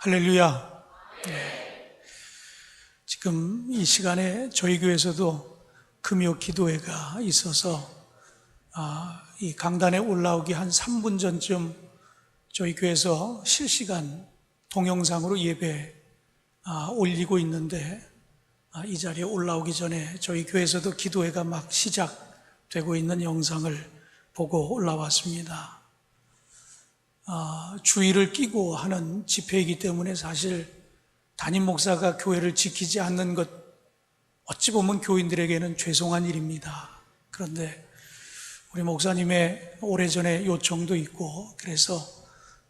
할렐루야. 네. 지금 이 시간에 저희 교회에서도 금요 기도회가 있어서 이 강단에 올라오기 한 3분 전쯤 저희 교회에서 실시간 동영상으로 예배 올리고 있는데, 이 자리에 올라오기 전에 저희 교회에서도 기도회가 막 시작되고 있는 영상을 보고 올라왔습니다. 주의를 끼고 하는 집회이기 때문에 사실 담임 목사가 교회를 지키지 않는 것, 어찌 보면 교인들에게는 죄송한 일입니다. 그런데 우리 목사님의 오래전에 요청도 있고, 그래서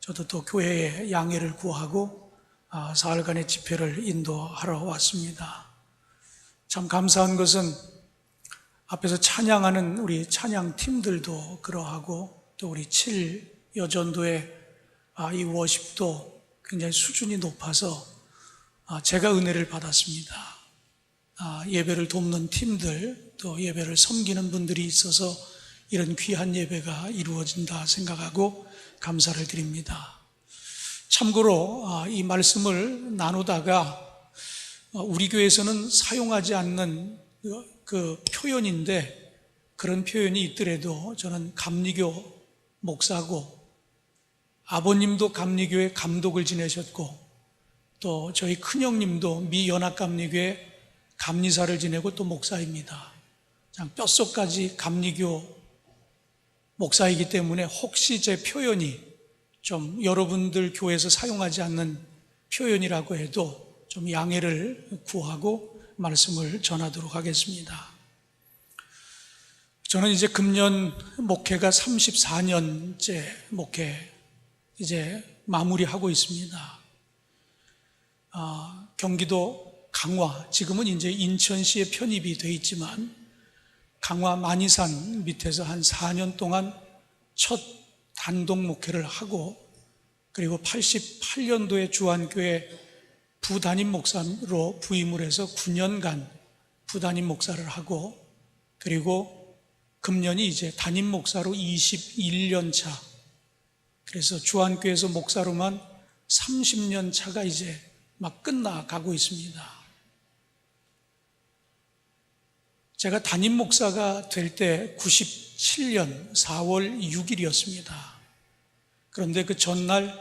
저도 또 교회에 양해를 구하고 사흘간의 집회를 인도하러 왔습니다. 참 감사한 것은 앞에서 찬양하는 우리 찬양팀들도 그러하고, 또 우리 7여전도의 이 워십도 굉장히 수준이 높아서 제가 은혜를 받았습니다. 예배를 돕는 팀들, 또 예배를 섬기는 분들이 있어서 이런 귀한 예배가 이루어진다 생각하고 감사를 드립니다. 참고로 이 말씀을 나누다가 우리 교회에서는 사용하지 않는 그 표현인데, 그런 표현이 있더라도 저는 감리교 목사고, 아버님도 감리교회 감독을 지내셨고, 또 저희 큰형님도 미 연합감리교회 감리사를 지내고 또 목사입니다. 뼛속까지 감리교 목사이기 때문에 혹시 제 표현이 좀 여러분들 교회에서 사용하지 않는 표현이라고 해도 좀 양해를 구하고 말씀을 전하도록 하겠습니다. 저는 이제 금년 목회가 34년째 목회 이제 마무리하고 있습니다. 경기도 강화, 지금은 이제 인천시에 편입이 되어 있지만 강화 만이산 밑에서 한 4년 동안 첫 단독 목회를 하고, 그리고 88년도에 주한교회 부담임 목사로 부임을 해서 9년간 부담임 목사를 하고, 그리고 금년이 이제 담임 목사로 21년 차, 그래서 주한교회에서 목사로만 30년 차가 이제 막 끝나가고 있습니다. 제가 담임 목사가 될 때 97년 4월 6일이었습니다. 그런데 그 전날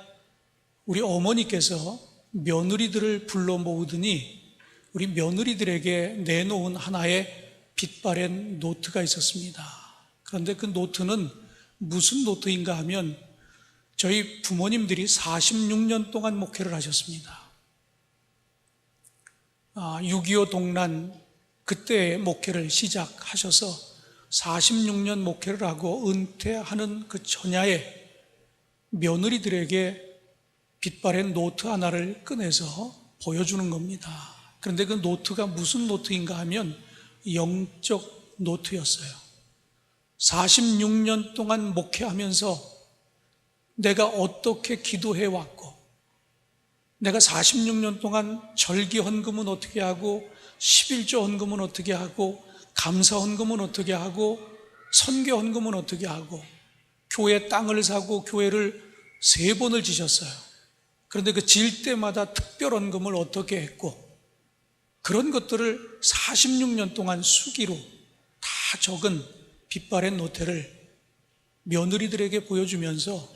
우리 어머니께서 며느리들을 불러 모으더니 우리 며느리들에게 내놓은 하나의 빛바랜 노트가 있었습니다. 그런데 그 노트는 무슨 노트인가 하면 저희 부모님들이 46년 동안 목회를 하셨습니다. 6.25 동란 그때 목회를 시작하셔서 46년 목회를 하고 은퇴하는 그 전야에 며느리들에게 빛바랜 노트 하나를 꺼내서 보여주는 겁니다. 그런데 그 노트가 무슨 노트인가 하면 영적 노트였어요. 46년 동안 목회하면서 내가 어떻게 기도해 왔고, 내가 46년 동안 절기 헌금은 어떻게 하고, 11조 헌금은 어떻게 하고, 감사 헌금은 어떻게 하고, 선교 헌금은 어떻게 하고, 교회 땅을 사고 교회를 3번을 지셨어요. 그런데 그 질 때마다 특별 헌금을 어떻게 했고, 그런 것들을 46년 동안 수기로 다 적은 빛바랜 노트를 며느리들에게 보여주면서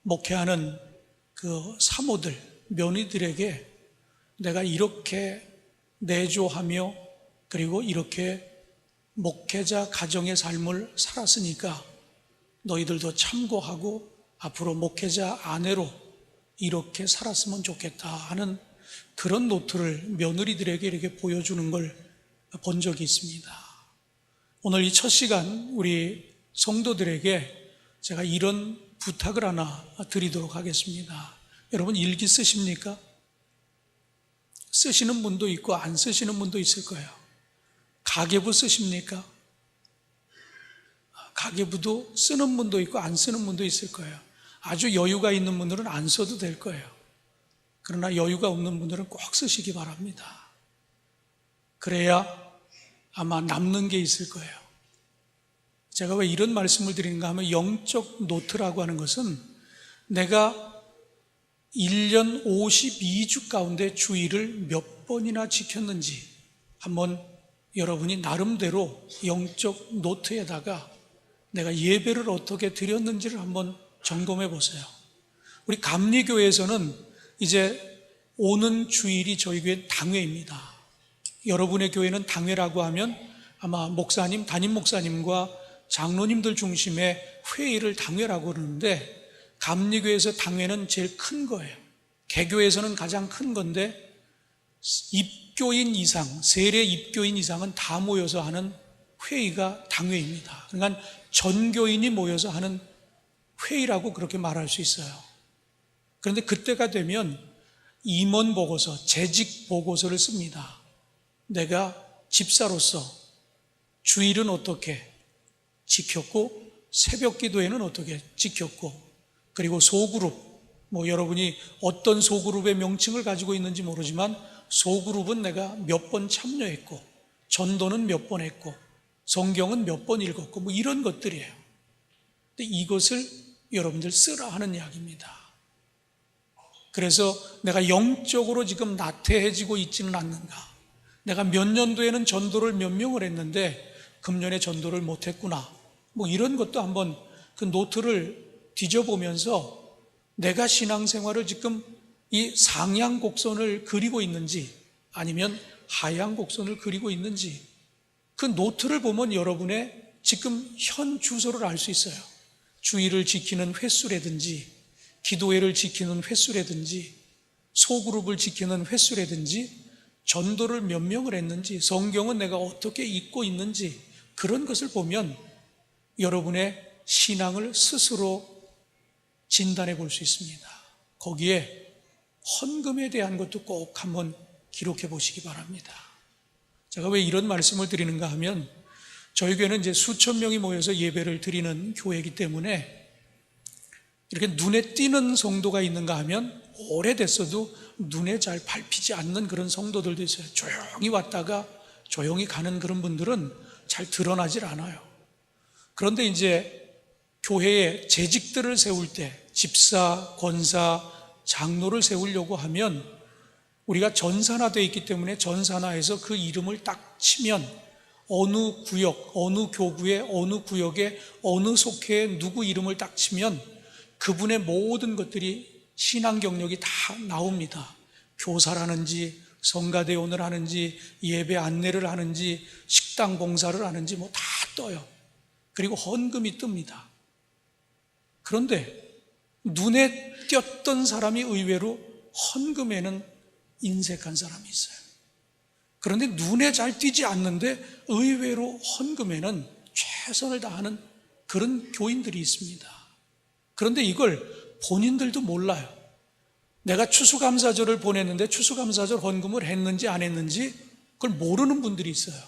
목회하는 그 사모들, 며느리들에게 내가 이렇게 내조하며 그리고 이렇게 목회자 가정의 삶을 살았으니까 너희들도 참고하고 앞으로 목회자 아내로 이렇게 살았으면 좋겠다 하는 그런 노트를 며느리들에게 이렇게 보여주는 걸 본 적이 있습니다. 오늘 이 첫 시간 우리 성도들에게 제가 이런 부탁을 하나 드리도록 하겠습니다. 여러분 일기 쓰십니까? 쓰시는 분도 있고 안 쓰시는 분도 있을 거예요. 가계부 쓰십니까? 가계부도 쓰는 분도 있고 안 쓰는 분도 있을 거예요. 아주 여유가 있는 분들은 안 써도 될 거예요. 그러나 여유가 없는 분들은 꼭 쓰시기 바랍니다. 그래야 아마 남는 게 있을 거예요. 제가 왜 이런 말씀을 드리는가 하면, 영적 노트라고 하는 것은 내가 1년 52주 가운데 주일을 몇 번이나 지켰는지 한번 여러분이 나름대로 영적 노트에다가 내가 예배를 어떻게 드렸는지를 한번 점검해 보세요. 우리 감리교회에서는 이제 오는 주일이 저희 교회 당회입니다. 여러분의 교회는 당회라고 하면 아마 목사님, 담임 목사님과 장로님들 중심의 회의를 당회라고 그러는데, 감리교회에서 당회는 제일 큰 거예요. 개교에서는 가장 큰 건데, 입교인 이상, 세례 입교인 이상은 다 모여서 하는 회의가 당회입니다. 그러니까 전교인이 모여서 하는 회의라고 그렇게 말할 수 있어요. 그런데 그때가 되면 임원 보고서, 재직 보고서를 씁니다. 내가 집사로서 주일은 어떻게 지켰고, 새벽 기도회는 어떻게 지켰고, 그리고 소그룹, 여러분이 어떤 소그룹의 명칭을 가지고 있는지 모르지만 소그룹은 내가 몇 번 참여했고, 전도는 몇 번 했고, 성경은 몇 번 읽었고, 이런 것들이에요. 근데 이것을 여러분들 쓰라 하는 이야기입니다. 그래서 내가 영적으로 지금 나태해지고 있지는 않는가, 내가 몇 년도에는 전도를 몇 명을 했는데 금년에 전도를 못했구나, 이런 것도 한번 그 노트를 뒤져보면서 내가 신앙생활을 지금 이 상향 곡선을 그리고 있는지 아니면 하향 곡선을 그리고 있는지, 그 노트를 보면 여러분의 지금 현 주소를 알 수 있어요. 주일을 지키는 횟수라든지, 기도회를 지키는 횟수라든지, 소그룹을 지키는 횟수라든지, 전도를 몇 명을 했는지, 성경은 내가 어떻게 읽고 있는지, 그런 것을 보면 여러분의 신앙을 스스로 진단해 볼 수 있습니다. 거기에 헌금에 대한 것도 꼭 한번 기록해 보시기 바랍니다. 제가 왜 이런 말씀을 드리는가 하면, 저희 교회는 이제 수천 명이 모여서 예배를 드리는 교회이기 때문에 이렇게 눈에 띄는 성도가 있는가 하면 오래됐어도 눈에 잘 밟히지 않는 그런 성도들도 있어요. 조용히 왔다가 조용히 가는 그런 분들은 잘 드러나질 않아요. 그런데 이제 교회에 재직들을 세울 때, 집사, 권사, 장로를 세우려고 하면 우리가 전산화되어 있기 때문에 전산화해서 그 이름을 딱 치면 어느 구역, 어느 교구에, 어느 구역에, 어느 속회에 누구 이름을 딱 치면 그분의 모든 것들이 신앙 경력이 다 나옵니다. 교사라는지, 성가대원을 하는지, 예배 안내를 하는지, 식당 봉사를 하는지 다 떠요. 그리고 헌금이 뜹니다. 그런데 눈에 띄었던 사람이 의외로 헌금에는 인색한 사람이 있어요. 그런데 눈에 잘 띄지 않는데 의외로 헌금에는 최선을 다하는 그런 교인들이 있습니다. 그런데 이걸 본인들도 몰라요. 내가 추수감사절을 보냈는데 추수감사절 헌금을 했는지 안 했는지 그걸 모르는 분들이 있어요.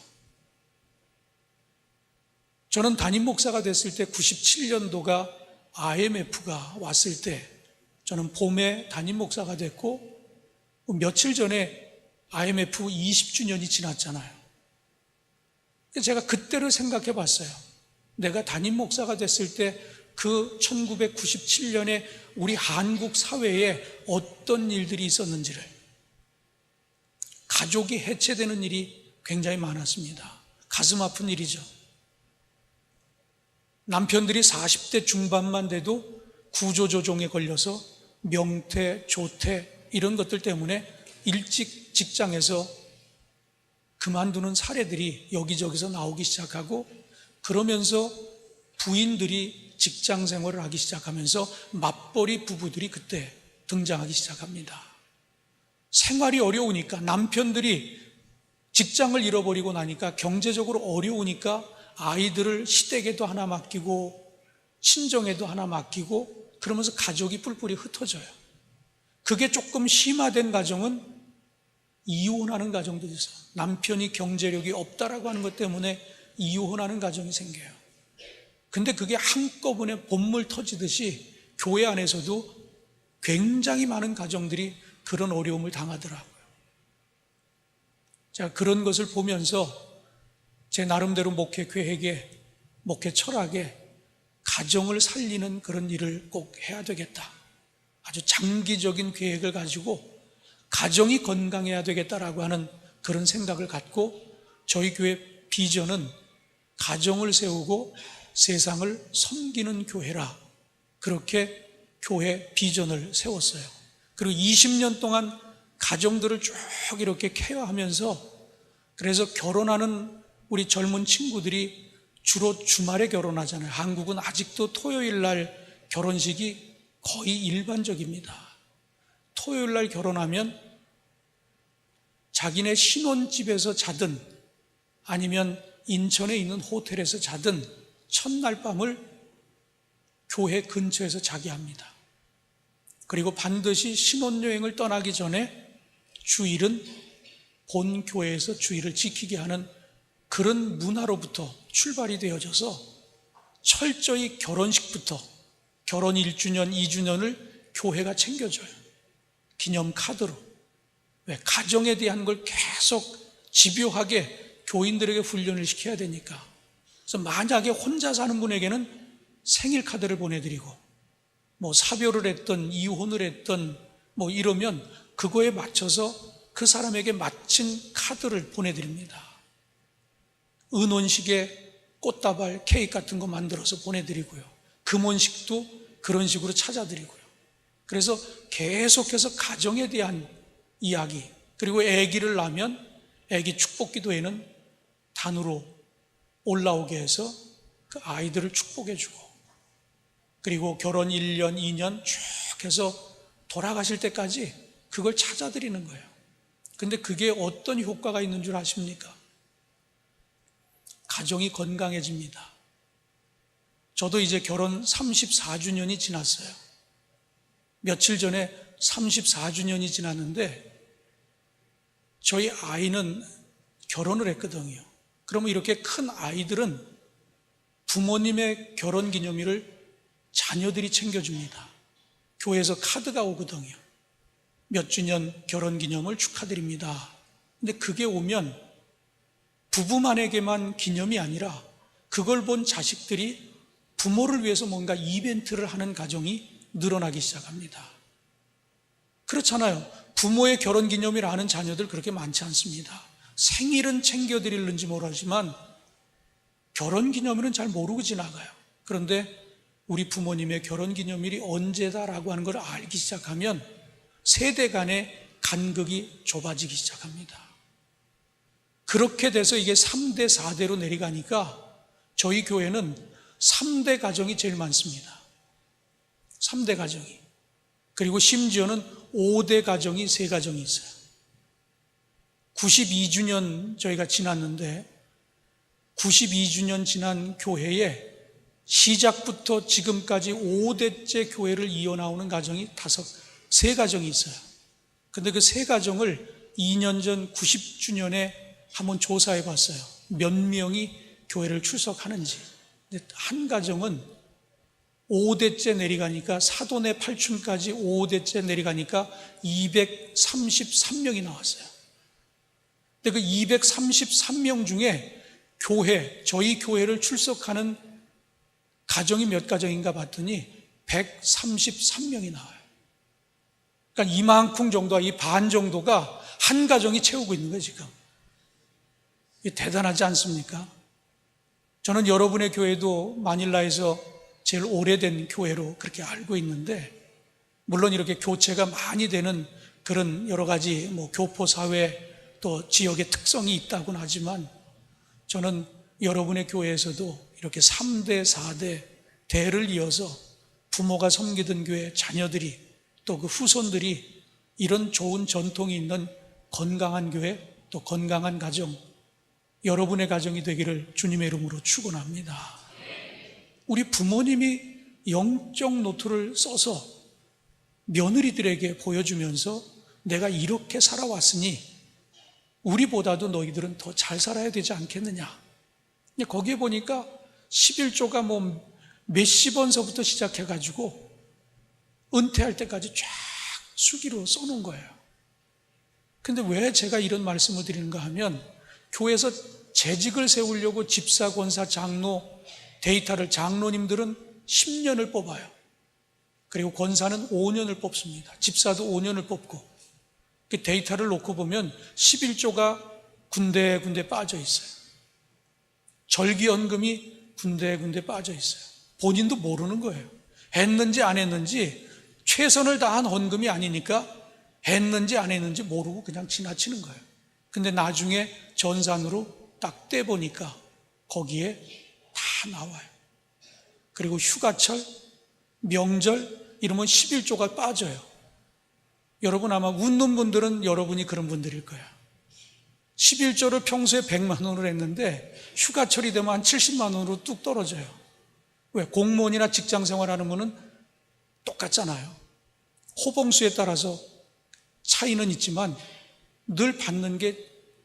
저는 담임 목사가 됐을 때 97년도가 IMF가 왔을 때 저는 봄에 담임 목사가 됐고, 며칠 전에 IMF 20주년이 지났잖아요. 제가 그때를 생각해 봤어요. 내가 담임 목사가 됐을 때 그 1997년에 우리 한국 사회에 어떤 일들이 있었는지를, 가족이 해체되는 일이 굉장히 많았습니다. 가슴 아픈 일이죠. 남편들이 40대 중반만 돼도 구조조정에 걸려서 명퇴, 조퇴 이런 것들 때문에 일찍 직장에서 그만두는 사례들이 여기저기서 나오기 시작하고, 그러면서 부인들이 직장 생활을 하기 시작하면서 맞벌이 부부들이 그때 등장하기 시작합니다. 생활이 어려우니까, 남편들이 직장을 잃어버리고 나니까 경제적으로 어려우니까 아이들을 시댁에도 하나 맡기고 친정에도 하나 맡기고, 그러면서 가족이 뿔뿔이 흩어져요. 그게 조금 심화된 가정은 이혼하는 가정도 있어요. 남편이 경제력이 없다라고 하는 것 때문에 이혼하는 가정이 생겨요. 근데 그게 한꺼번에 본물 터지듯이 교회 안에서도 굉장히 많은 가정들이 그런 어려움을 당하더라고요. 제가 그런 것을 보면서 제 나름대로 목회 계획에, 목회 철학에 가정을 살리는 그런 일을 꼭 해야 되겠다. 아주 장기적인 계획을 가지고 가정이 건강해야 되겠다라고 하는 그런 생각을 갖고 저희 교회 비전은 가정을 세우고 세상을 섬기는 교회라, 그렇게 교회 비전을 세웠어요. 그리고 20년 동안 가정들을 쭉 이렇게 케어하면서, 그래서 결혼하는 우리 젊은 친구들이 주로 주말에 결혼하잖아요. 한국은 아직도 토요일 날 결혼식이 거의 일반적입니다. 토요일 날 결혼하면 자기네 신혼집에서 자든 아니면 인천에 있는 호텔에서 자든 첫날 밤을 교회 근처에서 자게 합니다. 그리고 반드시 신혼여행을 떠나기 전에 주일은 본 교회에서 주일을 지키게 하는 그런 문화로부터 출발이 되어져서 철저히 결혼식부터 결혼 1주년, 2주년을 교회가 챙겨줘요. 기념카드로. 왜? 가정에 대한 걸 계속 집요하게 교인들에게 훈련을 시켜야 되니까. 그래서 만약에 혼자 사는 분에게는 생일 카드를 보내드리고, 뭐 사별을 했던 이혼을 했던 뭐 이러면 그거에 맞춰서 그 사람에게 맞춘 카드를 보내드립니다. 은혼식에 꽃다발, 케이크 같은 거 만들어서 보내드리고요. 금혼식도 그런 식으로 찾아드리고요. 그래서 계속해서 가정에 대한 이야기, 그리고 아기를 낳으면 아기 축복기도회는 단으로 올라오게 해서 그 아이들을 축복해주고, 그리고 결혼 1년, 2년 쭉 해서 돌아가실 때까지 그걸 찾아드리는 거예요. 근데 그게 어떤 효과가 있는 줄 아십니까? 가정이 건강해집니다. 저도 이제 결혼 34주년이 지났어요. 며칠 전에 34주년이 지났는데 저희 아이는 결혼을 했거든요. 그러면 이렇게 큰 아이들은 부모님의 결혼 기념일을 자녀들이 챙겨줍니다. 교회에서 카드가 오거든요. 몇 주년 결혼 기념을 축하드립니다. 근데 그게 오면 부부만에게만 기념이 아니라 그걸 본 자식들이 부모를 위해서 뭔가 이벤트를 하는 가정이 늘어나기 시작합니다. 그렇잖아요. 부모의 결혼 기념일 아는 자녀들 그렇게 많지 않습니다. 생일은 챙겨드리는지 모르지만 결혼 기념일은 잘 모르고 지나가요. 그런데 우리 부모님의 결혼 기념일이 언제다라고 하는 걸 알기 시작하면 세대 간의 간극이 좁아지기 시작합니다. 그렇게 돼서 이게 3대, 4대로 내려가니까 저희 교회는 3대 가정이 제일 많습니다. 3대 가정이. 그리고 심지어는 5대 가정이 3가정이 있어요. 92주년 저희가 지났는데 92주년 지난 교회에 시작부터 지금까지 5대째 교회를 이어나오는 가정이 3가정이 있어요. 근데 그 3가정을 2년 전 90주년에 한번 조사해 봤어요. 몇 명이 교회를 출석하는지. 근데 한 가정은 5대째 내려가니까, 사돈의 팔춘까지 5대째 내려가니까 233명이 나왔어요. 근데 그 233명 중에 저희 교회를 출석하는 가정이 몇 가정인가 봤더니 133명이 나와요. 그러니까 이만큼 정도가, 이 반 정도가 한 가정이 채우고 있는 거예요, 지금. 이게 대단하지 않습니까? 저는 여러분의 교회도 마닐라에서 제일 오래된 교회로 그렇게 알고 있는데, 물론 이렇게 교체가 많이 되는 그런 여러 가지 교포사회 또 지역의 특성이 있다고는 하지만, 저는 여러분의 교회에서도 이렇게 3대, 4대 대를 이어서 부모가 섬기던 교회 자녀들이 또 그 후손들이 이런 좋은 전통이 있는 건강한 교회, 또 건강한 가정, 여러분의 가정이 되기를 주님의 이름으로 축원합니다. 우리 부모님이 영적 노트를 써서 며느리들에게 보여주면서 내가 이렇게 살아왔으니 우리보다도 너희들은 더 잘 살아야 되지 않겠느냐. 거기에 보니까 11조가 몇십 원서부터 시작해가지고 은퇴할 때까지 쫙 수기로 써놓은 거예요. 근데 왜 제가 이런 말씀을 드리는가 하면, 교회에서 재직을 세우려고 집사, 권사, 장로, 데이터를 장로님들은 10년을 뽑아요. 그리고 권사는 5년을 뽑습니다. 집사도 5년을 뽑고, 그 데이터를 놓고 보면 11조가 군데군데 빠져 있어요. 절기연금이 군데군데 빠져 있어요. 본인도 모르는 거예요. 했는지 안 했는지, 최선을 다한 헌금이 아니니까 했는지 안 했는지 모르고 그냥 지나치는 거예요. 근데 나중에 전산으로 딱 떼보니까 거기에 다 나와요. 그리고 휴가철, 명절 이러면 11조가 빠져요. 여러분 아마 웃는 분들은 여러분이 그런 분들일 거예요. 11조를 평소에 100만 원으로 했는데 휴가철이 되면 한 70만 원으로 뚝 떨어져요. 왜? 공무원이나 직장 생활하는 분은 똑같잖아요. 호봉수에 따라서 차이는 있지만 늘 받는 게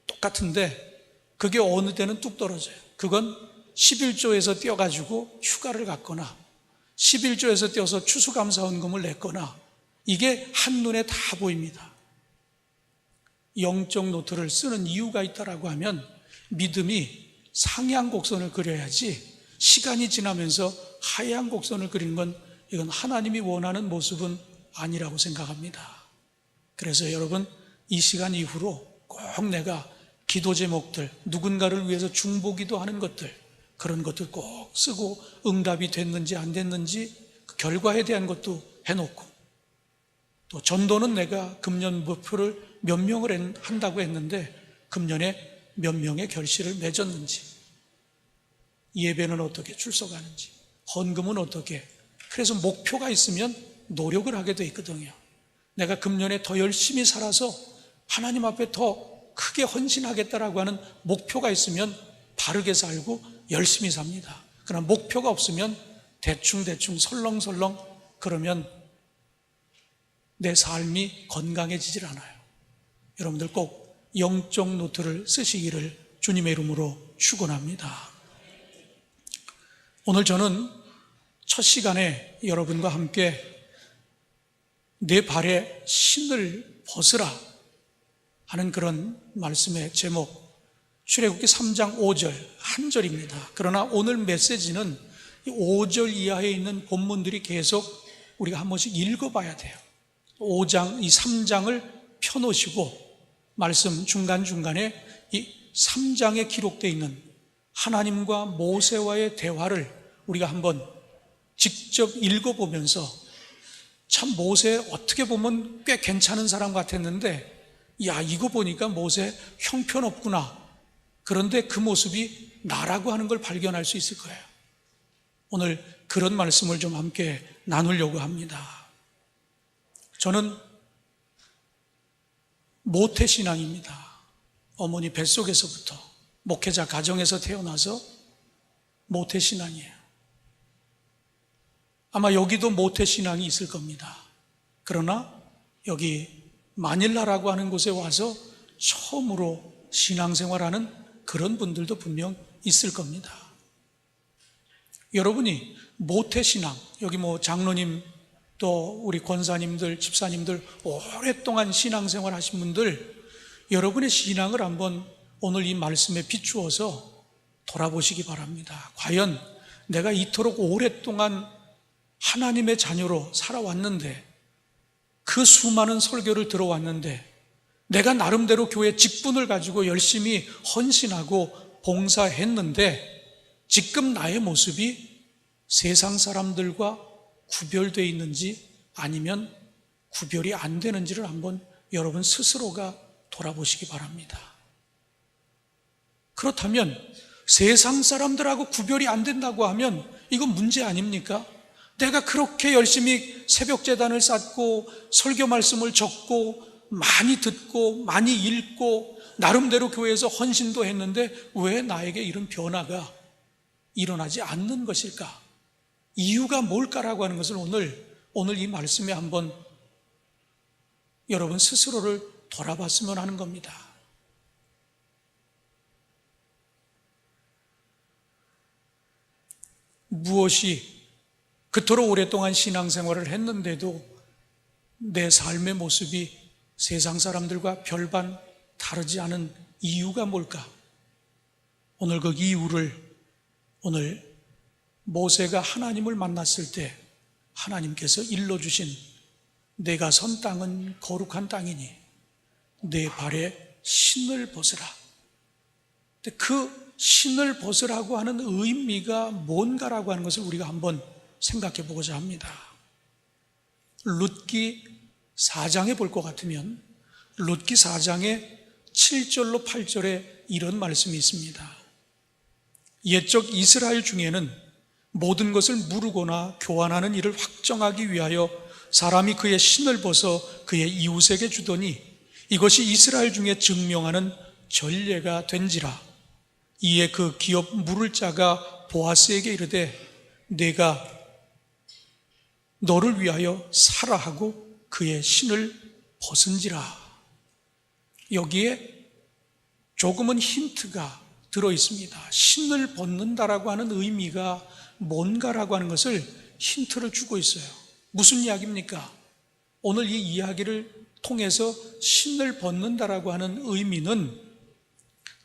똑같은데 그게 어느 때는 뚝 떨어져요. 그건 11조에서 떼어가지고 휴가를 갔거나 11조에서 떼어서 추수감사헌금을 냈거나 이게 한눈에 다 보입니다. 영적 노트를 쓰는 이유가 있다라고 하면 믿음이 상향 곡선을 그려야지 시간이 지나면서 하향 곡선을 그리는 건 이건 하나님이 원하는 모습은 아니라고 생각합니다. 그래서 여러분 이 시간 이후로 꼭 내가 기도 제목들, 누군가를 위해서 중보기도 하는 것들, 그런 것들 꼭 쓰고 응답이 됐는지 안 됐는지 그 결과에 대한 것도 해놓고, 또 전도는 내가 금년 목표를 몇 명을 한다고 했는데 금년에 몇 명의 결실을 맺었는지, 예배는 어떻게 출석하는지, 헌금은 어떻게, 그래서 목표가 있으면 노력을 하게 돼 있거든요. 내가 금년에 더 열심히 살아서 하나님 앞에 더 크게 헌신하겠다라고 하는 목표가 있으면 바르게 살고 열심히 삽니다. 그러나 목표가 없으면 대충 설렁설렁 그러면 내 삶이 건강해지질 않아요. 여러분들 꼭 영적 노트를 쓰시기를 주님의 이름으로 축원합니다. 오늘 저는 첫 시간에 여러분과 함께 내 발에 신을 벗으라 하는 그런 말씀의 제목, 출애굽기 3장 5절 한 절입니다. 그러나 오늘 메시지는 이 5절 이하에 있는 본문들이 계속 우리가 한 번씩 읽어봐야 돼요. 5장, 이 3장을 펴놓으시고 말씀 중간중간에 이 3장에 기록되어 있는 하나님과 모세와의 대화를 우리가 한번 직접 읽어보면서 참 모세 어떻게 보면 꽤 괜찮은 사람 같았는데 야, 이거 보니까 모세 형편없구나. 그런데 그 모습이 나라고 하는 걸 발견할 수 있을 거예요. 오늘 그런 말씀을 좀 함께 나누려고 합니다. 저는 모태신앙입니다. 어머니 뱃속에서부터 목회자 가정에서 태어나서 모태신앙이에요. 아마 여기도 모태신앙이 있을 겁니다. 그러나 여기 마닐라라고 하는 곳에 와서 처음으로 신앙생활하는 그런 분들도 분명 있을 겁니다. 여러분이 모태신앙, 여기 뭐 장로님 또 우리 권사님들, 집사님들 오랫동안 신앙생활 하신 분들, 여러분의 신앙을 한번 오늘 이 말씀에 비추어서 돌아보시기 바랍니다. 과연 내가 이토록 오랫동안 하나님의 자녀로 살아왔는데, 그 수많은 설교를 들어왔는데, 내가 나름대로 교회 직분을 가지고 열심히 헌신하고 봉사했는데 지금 나의 모습이 세상 사람들과 구별되어 있는지 아니면 구별이 안 되는지를 한번 여러분 스스로가 돌아보시기 바랍니다. 그렇다면 세상 사람들하고 구별이 안 된다고 하면 이건 문제 아닙니까? 내가 그렇게 열심히 새벽 제단을 쌓고 설교 말씀을 적고 많이 듣고 많이 읽고 나름대로 교회에서 헌신도 했는데 왜 나에게 이런 변화가 일어나지 않는 것일까? 이유가 뭘까라고 하는 것을 오늘 이 말씀에 한번 여러분 스스로를 돌아봤으면 하는 겁니다. 무엇이 그토록 오랫동안 신앙생활을 했는데도 내 삶의 모습이 세상 사람들과 별반 다르지 않은 이유가 뭘까? 오늘 그 이유를 오늘 모세가 하나님을 만났을 때 하나님께서 일러주신 내가 선 땅은 거룩한 땅이니 내 발에 신을 벗으라. 그 신을 벗으라고 하는 의미가 뭔가라고 하는 것을 우리가 한번 생각해 보고자 합니다. 룻기 4장에 볼 것 같으면 룻기 4장의 7절로 8절에 이런 말씀이 있습니다. 옛적 이스라엘 중에는 모든 것을 무르거나 교환하는 일을 확정하기 위하여 사람이 그의 신을 벗어 그의 이웃에게 주더니 이것이 이스라엘 중에 증명하는 전례가 된지라. 이에 그 기업 물을 자가 보아스에게 이르되 내가 너를 위하여 사라 하고 그의 신을 벗은지라. 여기에 조금은 힌트가 들어 있습니다. 신을 벗는다라고 하는 의미가 뭔가라고 하는 것을 힌트를 주고 있어요. 무슨 이야기입니까? 오늘 이 이야기를 통해서 신을 벗는다라고 하는 의미는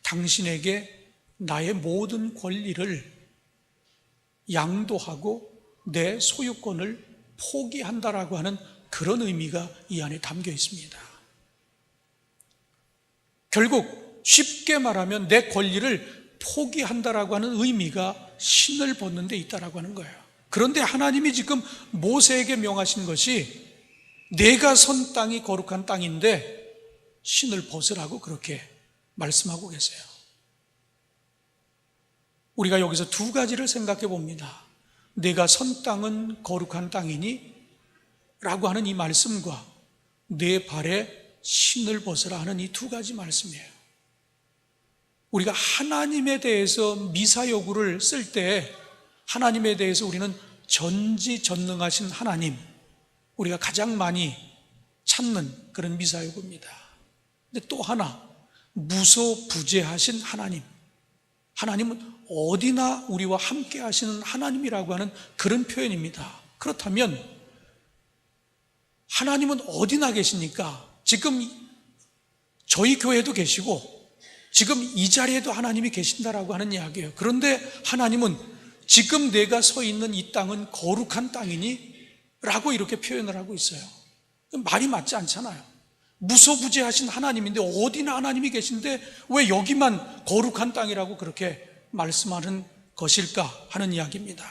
당신에게 나의 모든 권리를 양도하고 내 소유권을 포기한다라고 하는 그런 의미가 이 안에 담겨 있습니다. 결국 쉽게 말하면 내 권리를 포기한다라고 하는 의미가 신을 벗는 데 있다라고 하는 거예요. 그런데 하나님이 지금 모세에게 명하신 것이 내가 선 땅이 거룩한 땅인데 신을 벗으라고 그렇게 말씀하고 계세요. 우리가 여기서 두 가지를 생각해 봅니다. 내가 선 땅은 거룩한 땅이니 라고 하는 이 말씀과 내 발에 신을 벗으라 하는 이 두 가지 말씀이에요. 우리가 하나님에 대해서 미사여구를 쓸 때 하나님에 대해서 우리는 전지전능하신 하나님, 우리가 가장 많이 찾는 그런 미사여구입니다. 근데 또 하나, 무소부재하신 하나님, 하나님은 어디나 우리와 함께 하시는 하나님이라고 하는 그런 표현입니다. 그렇다면 하나님은 어디나 계시니까 지금 저희 교회도 계시고 지금 이 자리에도 하나님이 계신다라고 하는 이야기예요. 그런데 하나님은 지금 내가 서 있는 이 땅은 거룩한 땅이니 라고 이렇게 표현을 하고 있어요. 말이 맞지 않잖아요. 무소부재하신 하나님인데 어디나 하나님이 계신데 왜 여기만 거룩한 땅이라고 그렇게 말씀하는 것일까 하는 이야기입니다.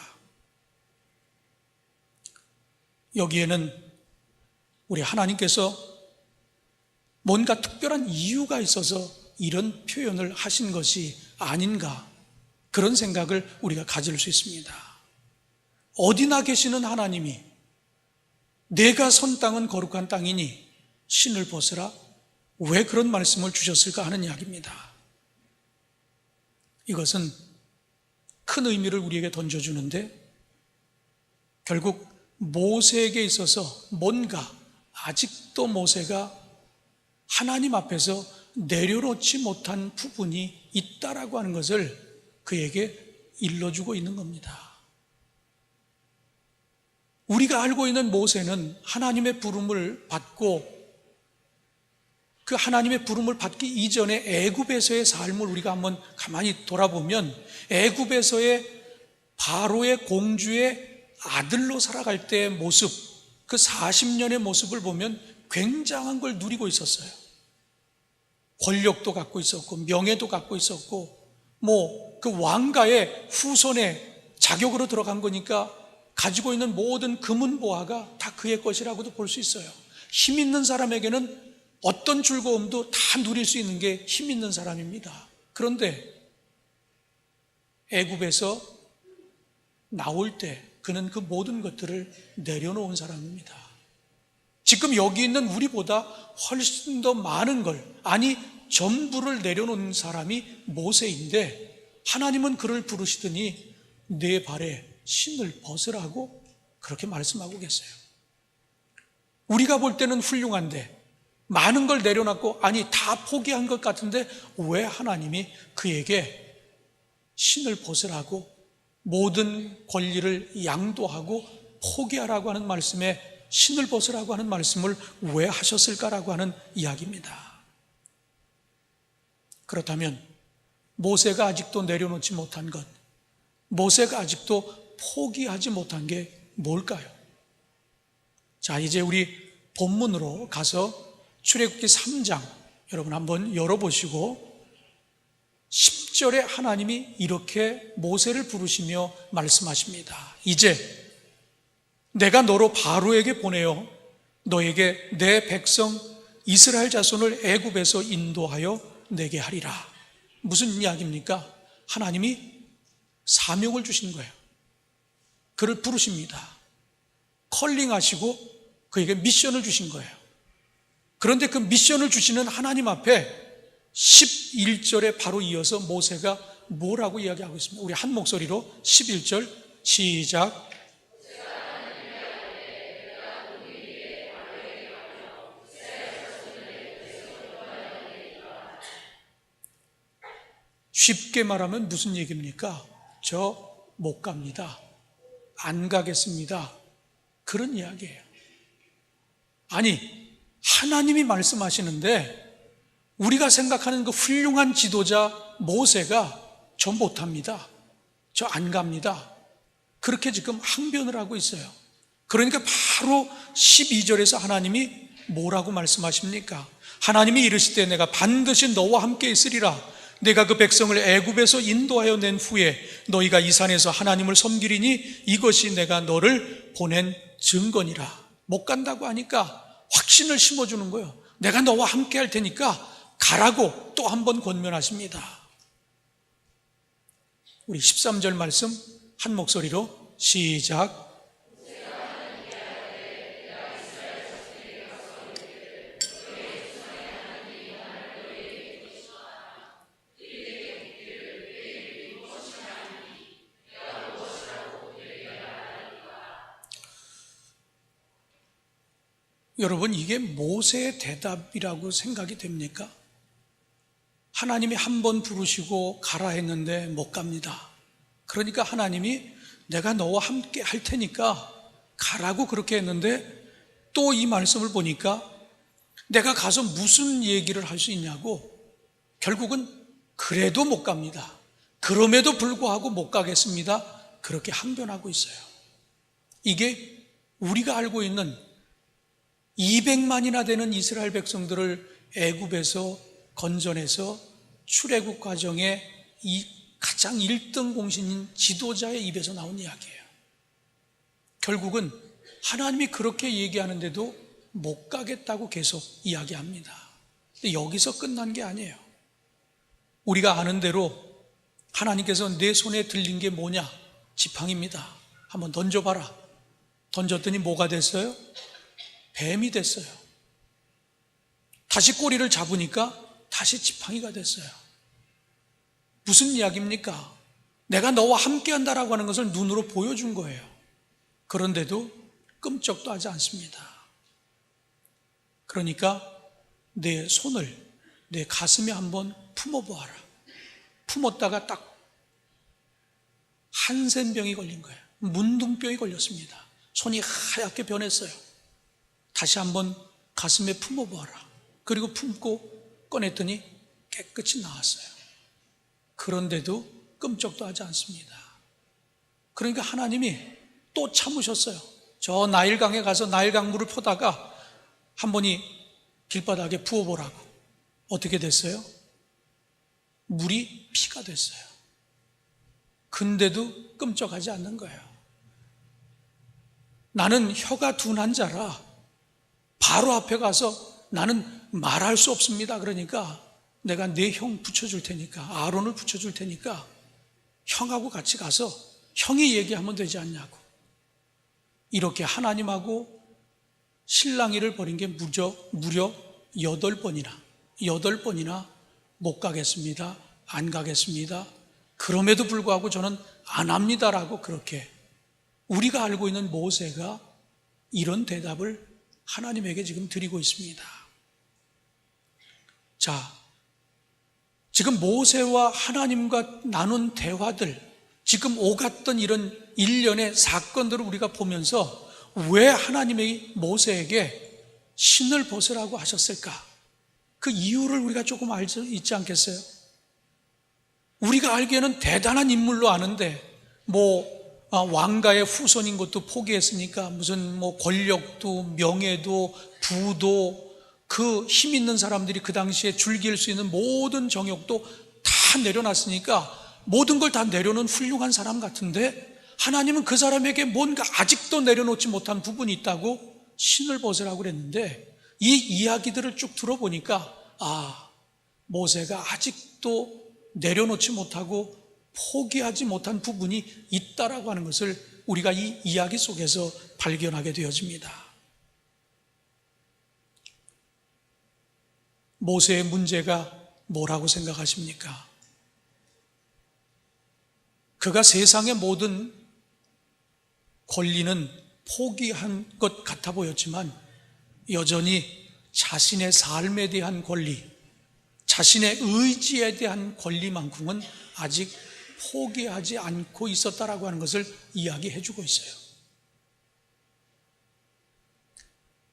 여기에는 우리 하나님께서 뭔가 특별한 이유가 있어서 이런 표현을 하신 것이 아닌가, 그런 생각을 우리가 가질 수 있습니다. 어디나 계시는 하나님이 내가 선 땅은 거룩한 땅이니 신을 벗으라, 왜 그런 말씀을 주셨을까 하는 이야기입니다. 이것은 큰 의미를 우리에게 던져주는데 결국 모세에게 있어서 뭔가 아직도 모세가 하나님 앞에서 내려놓지 못한 부분이 있다라고 하는 것을 그에게 일러주고 있는 겁니다. 우리가 알고 있는 모세는 하나님의 부름을 받고 그 하나님의 부름을 받기 이전에 애굽에서의 삶을 우리가 한번 가만히 돌아보면 애굽에서의 바로의 공주의 아들로 살아갈 때의 모습, 그 40년의 모습을 보면 굉장한 걸 누리고 있었어요. 권력도 갖고 있었고 명예도 갖고 있었고 그 왕가의 후손의 자격으로 들어간 거니까 가지고 있는 모든 금은보화가 다 그의 것이라고도 볼 수 있어요. 힘 있는 사람에게는 어떤 즐거움도 다 누릴 수 있는 게 힘 있는 사람입니다. 그런데 애굽에서 나올 때 그는 그 모든 것들을 내려놓은 사람입니다. 지금 여기 있는 우리보다 훨씬 더 많은 걸, 아니 전부를 내려놓은 사람이 모세인데 하나님은 그를 부르시더니 내 발에 신을 벗으라고 그렇게 말씀하고 계세요. 우리가 볼 때는 훌륭한데 많은 걸 내려놨고 아니 다 포기한 것 같은데 왜 하나님이 그에게 신을 벗으라고 모든 권리를 양도하고 포기하라고 하는 말씀에 신을 벗으라고 하는 말씀을 왜 하셨을까라고 하는 이야기입니다. 그렇다면 모세가 아직도 내려놓지 못한 것, 모세가 아직도 포기하지 못한 게 뭘까요? 자, 이제 우리 본문으로 가서 출애굽기 3장 여러분 한번 열어보시고 10절에 하나님이 이렇게 모세를 부르시며 말씀하십니다. 이제 내가 너로 바로에게 보내어 너에게 내 백성 이스라엘 자손을 애굽에서 인도하여 내게 하리라. 무슨 이야기입니까? 하나님이 사명을 주신 거예요. 그를 부르십니다. 컬링하시고 그에게 미션을 주신 거예요. 그런데 그 미션을 주시는 하나님 앞에 11절에 바로 이어서 모세가 뭐라고 이야기하고 있습니다. 우리 한 목소리로 11절 시작. 쉽게 말하면 무슨 얘기입니까? 저 못 갑니다. 안 가겠습니다. 그런 이야기예요. 아니, 하나님이 말씀하시는데 우리가 생각하는 그 훌륭한 지도자 모세가 저 못합니다. 저 안 갑니다. 그렇게 지금 항변을 하고 있어요. 그러니까 바로 12절에서 하나님이 뭐라고 말씀하십니까? 하나님이 이르시되 내가 반드시 너와 함께 있으리라. 내가 그 백성을 애굽에서 인도하여 낸 후에 너희가 이 산에서 하나님을 섬기리니 이것이 내가 너를 보낸 증거니라. 못 간다고 하니까 확신을 심어주는 거예요. 내가 너와 함께 할 테니까 가라고 또 한 번 권면하십니다. 우리 13절 말씀 한 목소리로 시작. 여러분, 이게 모세의 대답이라고 생각이 됩니까? 하나님이 한 번 부르시고 가라 했는데 못 갑니다. 그러니까 하나님이 내가 너와 함께 할 테니까 가라고 그렇게 했는데 또 이 말씀을 보니까 내가 가서 무슨 얘기를 할 수 있냐고 결국은 그래도 못 갑니다. 그럼에도 불구하고 못 가겠습니다. 그렇게 항변하고 있어요. 이게 우리가 알고 있는 200만이나 되는 이스라엘 백성들을 애굽에서 건져내서 출애굽 과정에 이 가장 1등 공신인 지도자의 입에서 나온 이야기예요. 결국은 하나님이 그렇게 얘기하는데도 못 가겠다고 계속 이야기합니다. 근데 여기서 끝난 게 아니에요. 우리가 아는 대로 하나님께서 내 손에 들린 게 뭐냐? 지팡이입니다. 한번 던져봐라. 던졌더니 뭐가 됐어요? 뱀이 됐어요. 다시 꼬리를 잡으니까 다시 지팡이가 됐어요. 무슨 이야기입니까? 내가 너와 함께 한다라고 하는 것을 눈으로 보여준 거예요. 그런데도 끔찍도 하지 않습니다. 그러니까 내 손을 내 가슴에 한번 품어보아라. 품었다가 딱 한센병이 걸린 거예요. 문둥병이 걸렸습니다. 손이 하얗게 변했어요. 다시 한번 가슴에 품어보아라. 그리고 품고 꺼냈더니 깨끗이 나왔어요. 그런데도 끔찍도 하지 않습니다. 그러니까 하나님이 또 참으셨어요. 저 나일강에 가서 나일강 물을 퍼다가 한 번이 길바닥에 부어보라고. 어떻게 됐어요? 물이 피가 됐어요. 근데도 끔찍하지 않는 거예요. 나는 혀가 둔한 자라 바로 앞에 가서 나는 말할 수 없습니다. 그러니까 내가 내 형 붙여줄 테니까, 아론을 붙여줄 테니까 형하고 같이 가서 형이 얘기하면 되지 않냐고. 이렇게 하나님하고 실랑이를 벌인 게 무려 8번이나 못 가겠습니다. 안 가겠습니다. 그럼에도 불구하고 저는 안 합니다라고 그렇게 우리가 알고 있는 모세가 이런 대답을 하나님에게 지금 드리고 있습니다. 자, 지금 모세와 하나님과 나눈 대화들, 지금 오갔던 이런 일련의 사건들을 우리가 보면서 왜 하나님이 모세에게 신을 벗으라고 하셨을까? 그 이유를 우리가 조금 알 수 있지 않겠어요? 우리가 알기에는 대단한 인물로 아는데 왕가의 후손인 것도 포기했으니까 무슨 뭐 권력도 명예도 부도 그 힘 있는 사람들이 그 당시에 즐길 수 있는 모든 정욕도 다 내려놨으니까 모든 걸 다 내려놓은 훌륭한 사람 같은데 하나님은 그 사람에게 뭔가 아직도 내려놓지 못한 부분이 있다고 신을 벗으라고 그랬는데 이 이야기들을 쭉 들어보니까 모세가 아직도 내려놓지 못하고 포기하지 못한 부분이 있다라고 하는 것을 우리가 이 이야기 속에서 발견하게 되어집니다. 모세의 문제가 뭐라고 생각하십니까? 그가 세상의 모든 권리는 포기한 것 같아 보였지만 여전히 자신의 삶에 대한 권리, 자신의 의지에 대한 권리만큼은 아직 포기하지 않고 있었다라고 하는 것을 이야기해 주고 있어요.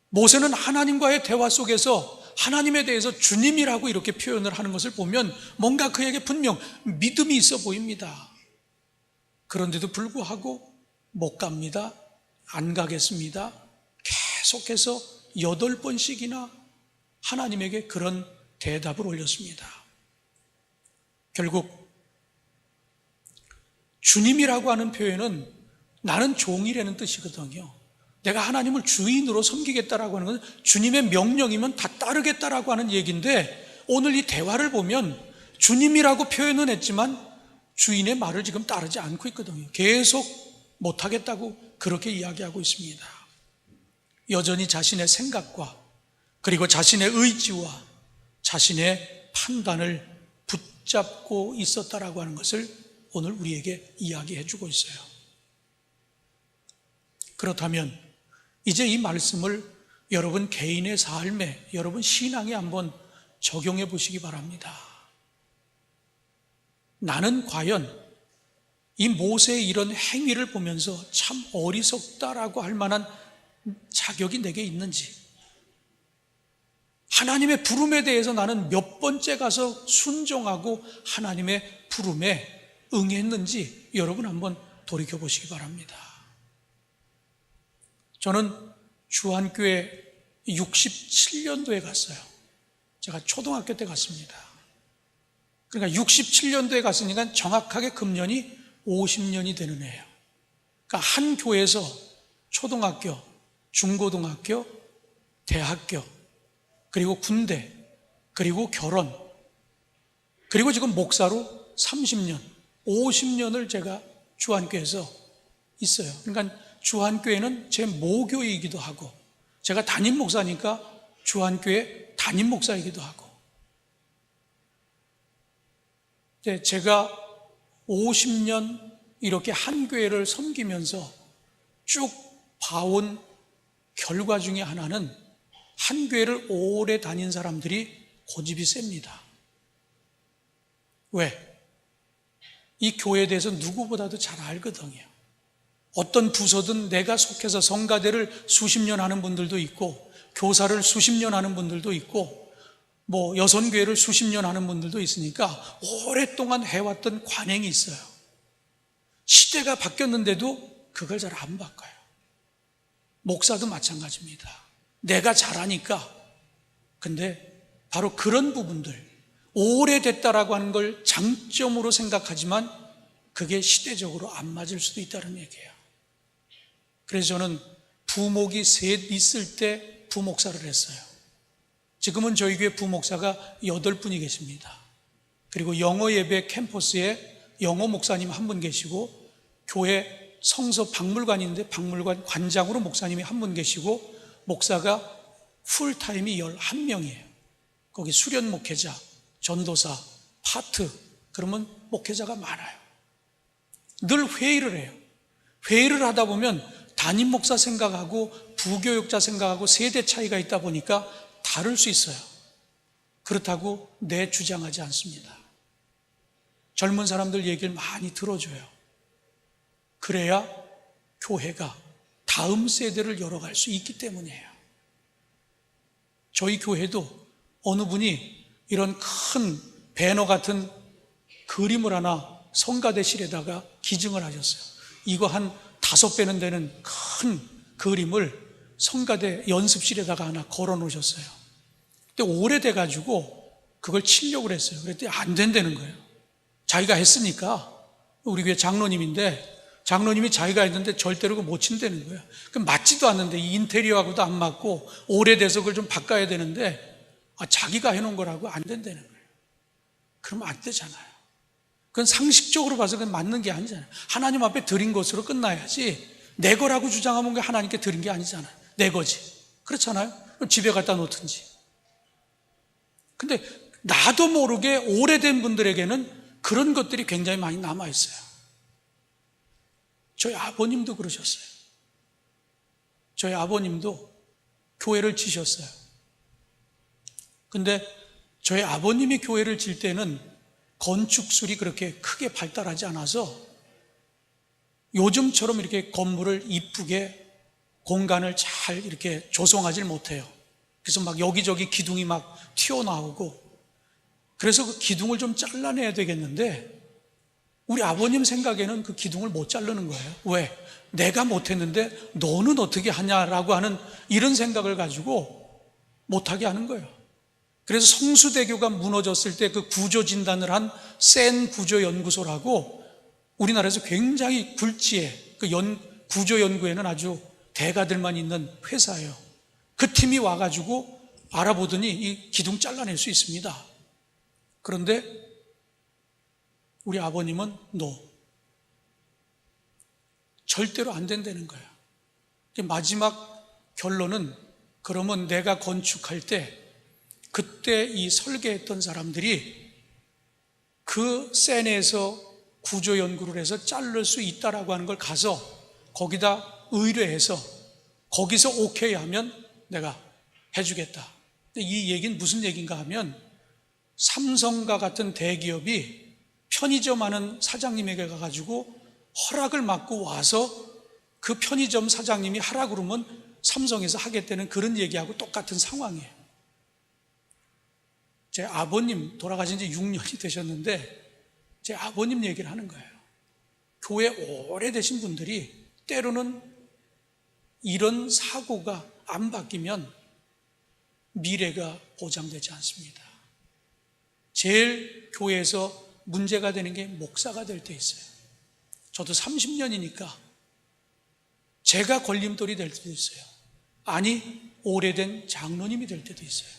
모세는 하나님과의 대화 속에서 하나님에 대해서 주님이라고 이렇게 표현을 하는 것을 보면 뭔가 그에게 분명 믿음이 있어 보입니다. 그런데도 불구하고 못 갑니다. 안 가겠습니다. 계속해서 8번씩이나 하나님에게 그런 대답을 올렸습니다. 결국 주님이라고 하는 표현은 나는 종이라는 뜻이거든요. 내가 하나님을 주인으로 섬기겠다라고 하는 건 주님의 명령이면 다 따르겠다라고 하는 얘기인데 오늘 이 대화를 보면 주님이라고 표현은 했지만 주인의 말을 지금 따르지 않고 있거든요. 계속 못하겠다고 그렇게 이야기하고 있습니다. 여전히 자신의 생각과 그리고 자신의 의지와 자신의 판단을 붙잡고 있었다라고 하는 것을 오늘 우리에게 이야기해 주고 있어요. 그렇다면 이제 이 말씀을 여러분 개인의 삶에, 여러분 신앙에 한번 적용해 보시기 바랍니다. 나는 과연 이 모세의 이런 행위를 보면서 참 어리석다라고 할 만한 자격이 내게 있는지, 하나님의 부름에 대해서 나는 몇 번째 가서 순종하고 하나님의 부름에 응했는지 여러분 한번 돌이켜 보시기 바랍니다. 저는 주한교회 67년도에 갔어요. 제가 초등학교 때 갔습니다. 그러니까 67년도에 갔으니까 정확하게 금년이 50년이 되는 해예요. 그러니까 한 교회에서 초등학교, 중고등학교, 대학교, 그리고 군대, 그리고 결혼, 그리고 지금 목사로 30년, 50년을 제가 주한교회에서 있어요. 그러니까 주한교회는 제 모교이기도 하고 제가 담임 목사니까 주한교회 담임 목사이기도 하고, 제가 50년 이렇게 한 교회를 섬기면서 쭉 봐온 결과 중에 하나는 한 교회를 오래 다닌 사람들이 고집이 셉니다. 왜? 이 교회에 대해서 누구보다도 잘 알거든요. 어떤 부서든 내가 속해서 성가대를 수십 년 하는 분들도 있고 교사를 수십 년 하는 분들도 있고 뭐 여선교회를 수십 년 하는 분들도 있으니까 오랫동안 해왔던 관행이 있어요. 시대가 바뀌었는데도 그걸 잘 안 바꿔요. 목사도 마찬가지입니다. 내가 잘하니까. 근데 바로 그런 부분들, 오래됐다라고 하는 걸 장점으로 생각하지만 그게 시대적으로 안 맞을 수도 있다는 얘기예요. 그래서 저는 부목이 셋 있을 때 부목사를 했어요. 지금은 저희 교회 부목사가 8분이 계십니다. 그리고 영어 예배 캠퍼스에 영어 목사님 한 분 계시고 교회 성서 박물관이 있는데 박물관 관장으로 목사님이 한 분 계시고 목사가 풀타임이 11명이에요. 거기 수련 목회자, 전도사, 파트, 그러면 목회자가 많아요. 늘 회의를 해요. 회의를 하다 보면 담임 목사 생각하고 부교육자 생각하고 세대 차이가 있다 보니까 다를 수 있어요. 그렇다고 내 주장하지 않습니다. 젊은 사람들 얘기를 많이 들어줘요. 그래야 교회가 다음 세대를 열어갈 수 있기 때문이에요. 저희 교회도 어느 분이 이런 큰 배너 같은 그림을 하나 성가대실에다가 기증을 하셨어요. 이거 한 5배는 되는 큰 그림을 성가대 연습실에다가 하나 걸어 놓으셨어요. 근데 오래돼가지고 그걸 치려고 그랬어요. 그랬더니 안 된다는 거예요. 자기가 했으니까. 우리 교회 장로님인데 장로님이 자기가 했는데 절대로 그거 못 친다는 거예요. 그럼 맞지도 않는데 이 인테리어하고도 안 맞고 오래돼서 그걸 좀 바꿔야 되는데 자기가 해놓은 거라고 안 된다는 거예요. 그러면 안 되잖아요. 그건 상식적으로 봐서 그건 맞는 게 아니잖아요. 하나님 앞에 드린 것으로 끝나야지 내 거라고 주장하면 그게 하나님께 드린 게 아니잖아요. 내 거지. 그렇잖아요. 그럼 집에 갖다 놓든지. 근데 나도 모르게 오래된 분들에게는 그런 것들이 굉장히 많이 남아있어요. 저희 아버님도 그러셨어요. 저희 아버님도 교회를 지셨어요. 근데 저희 아버님이 교회를 질 때는 건축술이 그렇게 크게 발달하지 않아서 요즘처럼 이렇게 건물을 이쁘게 공간을 잘 이렇게 조성하지 못해요. 그래서 막 여기저기 기둥이 막 튀어나오고, 그래서 그 기둥을 좀 잘라내야 되겠는데 우리 아버님 생각에는 그 기둥을 못 자르는 거예요. 왜? 내가 못했는데 너는 어떻게 하냐라고 하는 이런 생각을 가지고 못하게 하는 거예요. 그래서 성수대교가 무너졌을 때 그 구조진단을 한 센 구조연구소라고 우리나라에서 굉장히 굴지에 그 구조연구에는 아주 대가들만 있는 회사예요. 그 팀이 와가지고 알아보더니 이 기둥 잘라낼 수 있습니다. 그런데 우리 아버님은 절대로 안 된다는 거예요. 마지막 결론은 그러면 내가 건축할 때 그때 이 설계했던 사람들이 그 센에서 구조연구를 해서 자를 수 있다라고 하는 걸 가서 거기다 의뢰해서 거기서 오케이 하면 내가 해주겠다. 이 얘기는 무슨 얘기인가 하면 삼성과 같은 대기업이 편의점 하는 사장님에게 가가지고 허락을 받고 와서 그 편의점 사장님이 하라 그러면 삼성에서 하겠다는 그런 얘기하고 똑같은 상황이에요. 제 아버님 돌아가신 지 6년이 되셨는데 제 아버님 얘기를 하는 거예요. 교회 오래되신 분들이 때로는 이런 사고가 안 바뀌면 미래가 보장되지 않습니다. 제일 교회에서 문제가 되는 게 목사가 될 때 있어요. 저도 30년이니까 제가 걸림돌이 될 때도 있어요. 아니 오래된 장로님이 될 때도 있어요.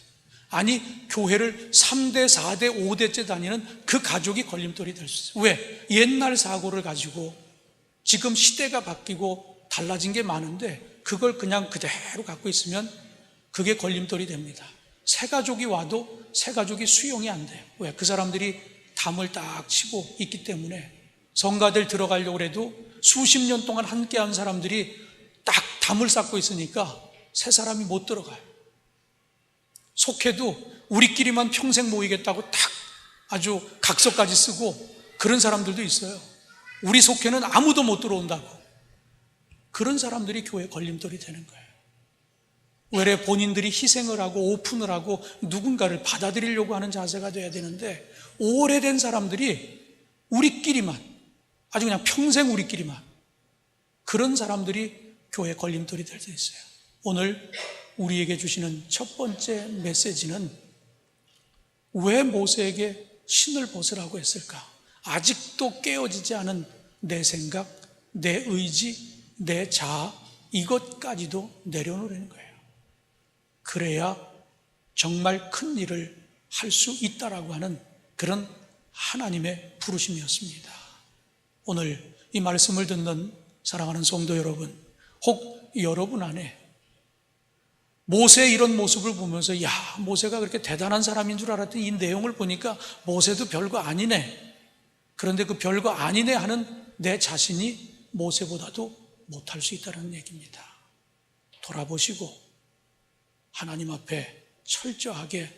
아니 교회를 3대, 4대, 5대째 다니는 그 가족이 걸림돌이 될 수 있어요. 왜? 옛날 사고를 가지고 지금 시대가 바뀌고 달라진 게 많은데 그걸 그냥 그대로 갖고 있으면 그게 걸림돌이 됩니다. 새 가족이 와도 새 가족이 수용이 안 돼요. 왜? 그 사람들이 담을 딱 치고 있기 때문에. 성가들 들어가려고 해도 수십 년 동안 함께한 사람들이 딱 담을 쌓고 있으니까 새 사람이 못 들어가요. 속해도 우리끼리만 평생 모이겠다고 딱 아주 각서까지 쓰고 그런 사람들도 있어요. 우리 속해는 아무도 못 들어온다고. 그런 사람들이 교회 걸림돌이 되는 거예요. 왜 본인들이 희생을 하고 오픈을 하고 누군가를 받아들이려고 하는 자세가 돼야 되는데 오래된 사람들이 우리끼리만 아주 그냥 평생 우리끼리만 그런 사람들이 교회 걸림돌이 될 수 있어요. 오늘 우리에게 주시는 첫 번째 메시지는 왜 모세에게 신을 벗으라고 했을까? 아직도 깨어지지 않은 내 생각, 내 의지, 내 자아 이것까지도 내려놓으라는 거예요. 그래야 정말 큰 일을 할 수 있다라고 하는 그런 하나님의 부르심이었습니다. 오늘 이 말씀을 듣는 사랑하는 성도 여러분, 혹 여러분 안에 모세의 이런 모습을 보면서 모세가 그렇게 대단한 사람인 줄 알았더니 이 내용을 보니까 모세도 별거 아니네. 그런데 그 별거 아니네 하는 내 자신이 모세보다도 못할 수 있다는 얘기입니다. 돌아보시고 하나님 앞에 철저하게